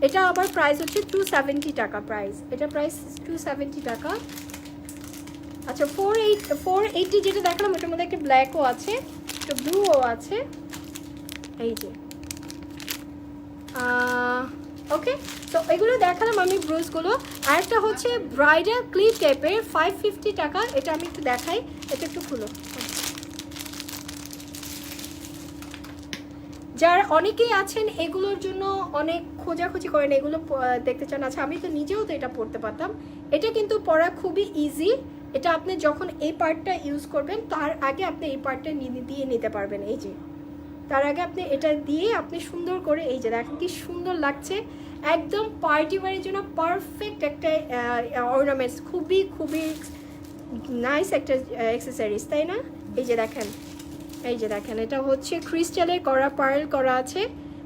এটা আবার প্রাইস হচ্ছে 270 টাকা প্রাইস, এটা প্রাইস 270 টাকা। আচ্ছা 480 যেটা দেখালাম ওটার মধ্যে একটা ব্ল্যাকও আছে, একটা ব্লুও আছে। এই যে ওকে, তো এগুলো দেখালাম আমি ব্রুজগুলো। আরেকটা হচ্ছে ব্রাইডাল ক্লিপ টাইপের 550 টাকা, এটা আমি একটু দেখাই। এটা একটু খুলো। যারা অনেকেই আছেন এগুলোর জন্য অনেক খোঁজাখুঁজি করেন, এগুলো দেখতে চান। আচ্ছা আমি তো নিজেও তো এটা পরতে পারতাম। এটা কিন্তু পরা খুবই ইজি। এটা আপনি যখন এই পার্টটা ইউজ করবেন তার আগে আপনি এই পার্টটা দিয়ে নিতে পারবেন। এই যে তার আগে আপনি এটা দিয়ে আপনি সুন্দর করে, এই যে দেখেন কি সুন্দর লাগছে, একদম পার্টি ওয়ারের জন্য পারফেক্ট একটা অর্নামেন্টস, খুবই খুবই নাইস একটা অ্যাক্সেসরিজ, তাই না? এই যে দেখেন, এই যে দেখেন এটা হচ্ছে ক্রিস্টালের করা, পার্ল করা আছে,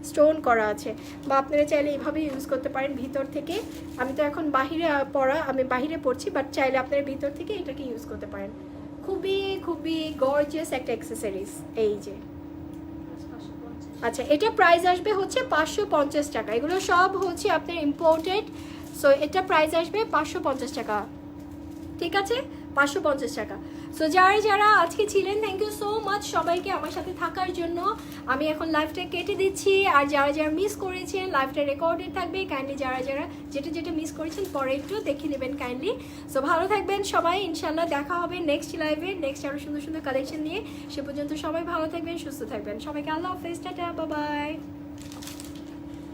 স্টোন করা আছে, বা আপনারা চাইলে এইভাবে ইউজ করতে পারেন ভিতর থেকে। আমি তো এখন বাহিরে পরা, আমি বাহিরে পড়ছি, বাট চাইলে আপনারা ভিতর থেকে এটাকে ইউজ করতে পারেন। খুবই খুবই গর্জিয়াস একটা অ্যাক্সেসরিজ। এই যে আচ্ছা, এটা প্রাইস আসবে হচ্ছে 550 টাকা। এগুলো সব হচ্ছে আপনার ইম্পোর্টেড, সো এটা প্রাইস আসবে 550 টাকা, ঠিক আছে, 550 টাকা। সো যারা যারা আজকে ছিলেন, থ্যাংক ইউ সো মাচ সবাইকে আমার সাথে থাকার জন্য। আমি এখন লাইভটা কেটে দিচ্ছি, আর যারা যারা মিস করেছেন লাইভটা রেকর্ডেড থাকবে, কাইন্ডলি যারা যারা যেটা যেটা মিস করেছেন পরে একটু দেখে নেবেন কাইন্ডলি। সো ভালো থাকবেন সবাই, ইনশাল্লাহ দেখা হবে নেক্সট লাইভে, নেক্সট আরও সুন্দর সুন্দর কালেকশন নিয়ে। সে পর্যন্ত সবাই ভালো থাকবেন, সুস্থ থাকবেন, সবাইকে আল্লাহ হাফেজ, টাটা, বাই বাই।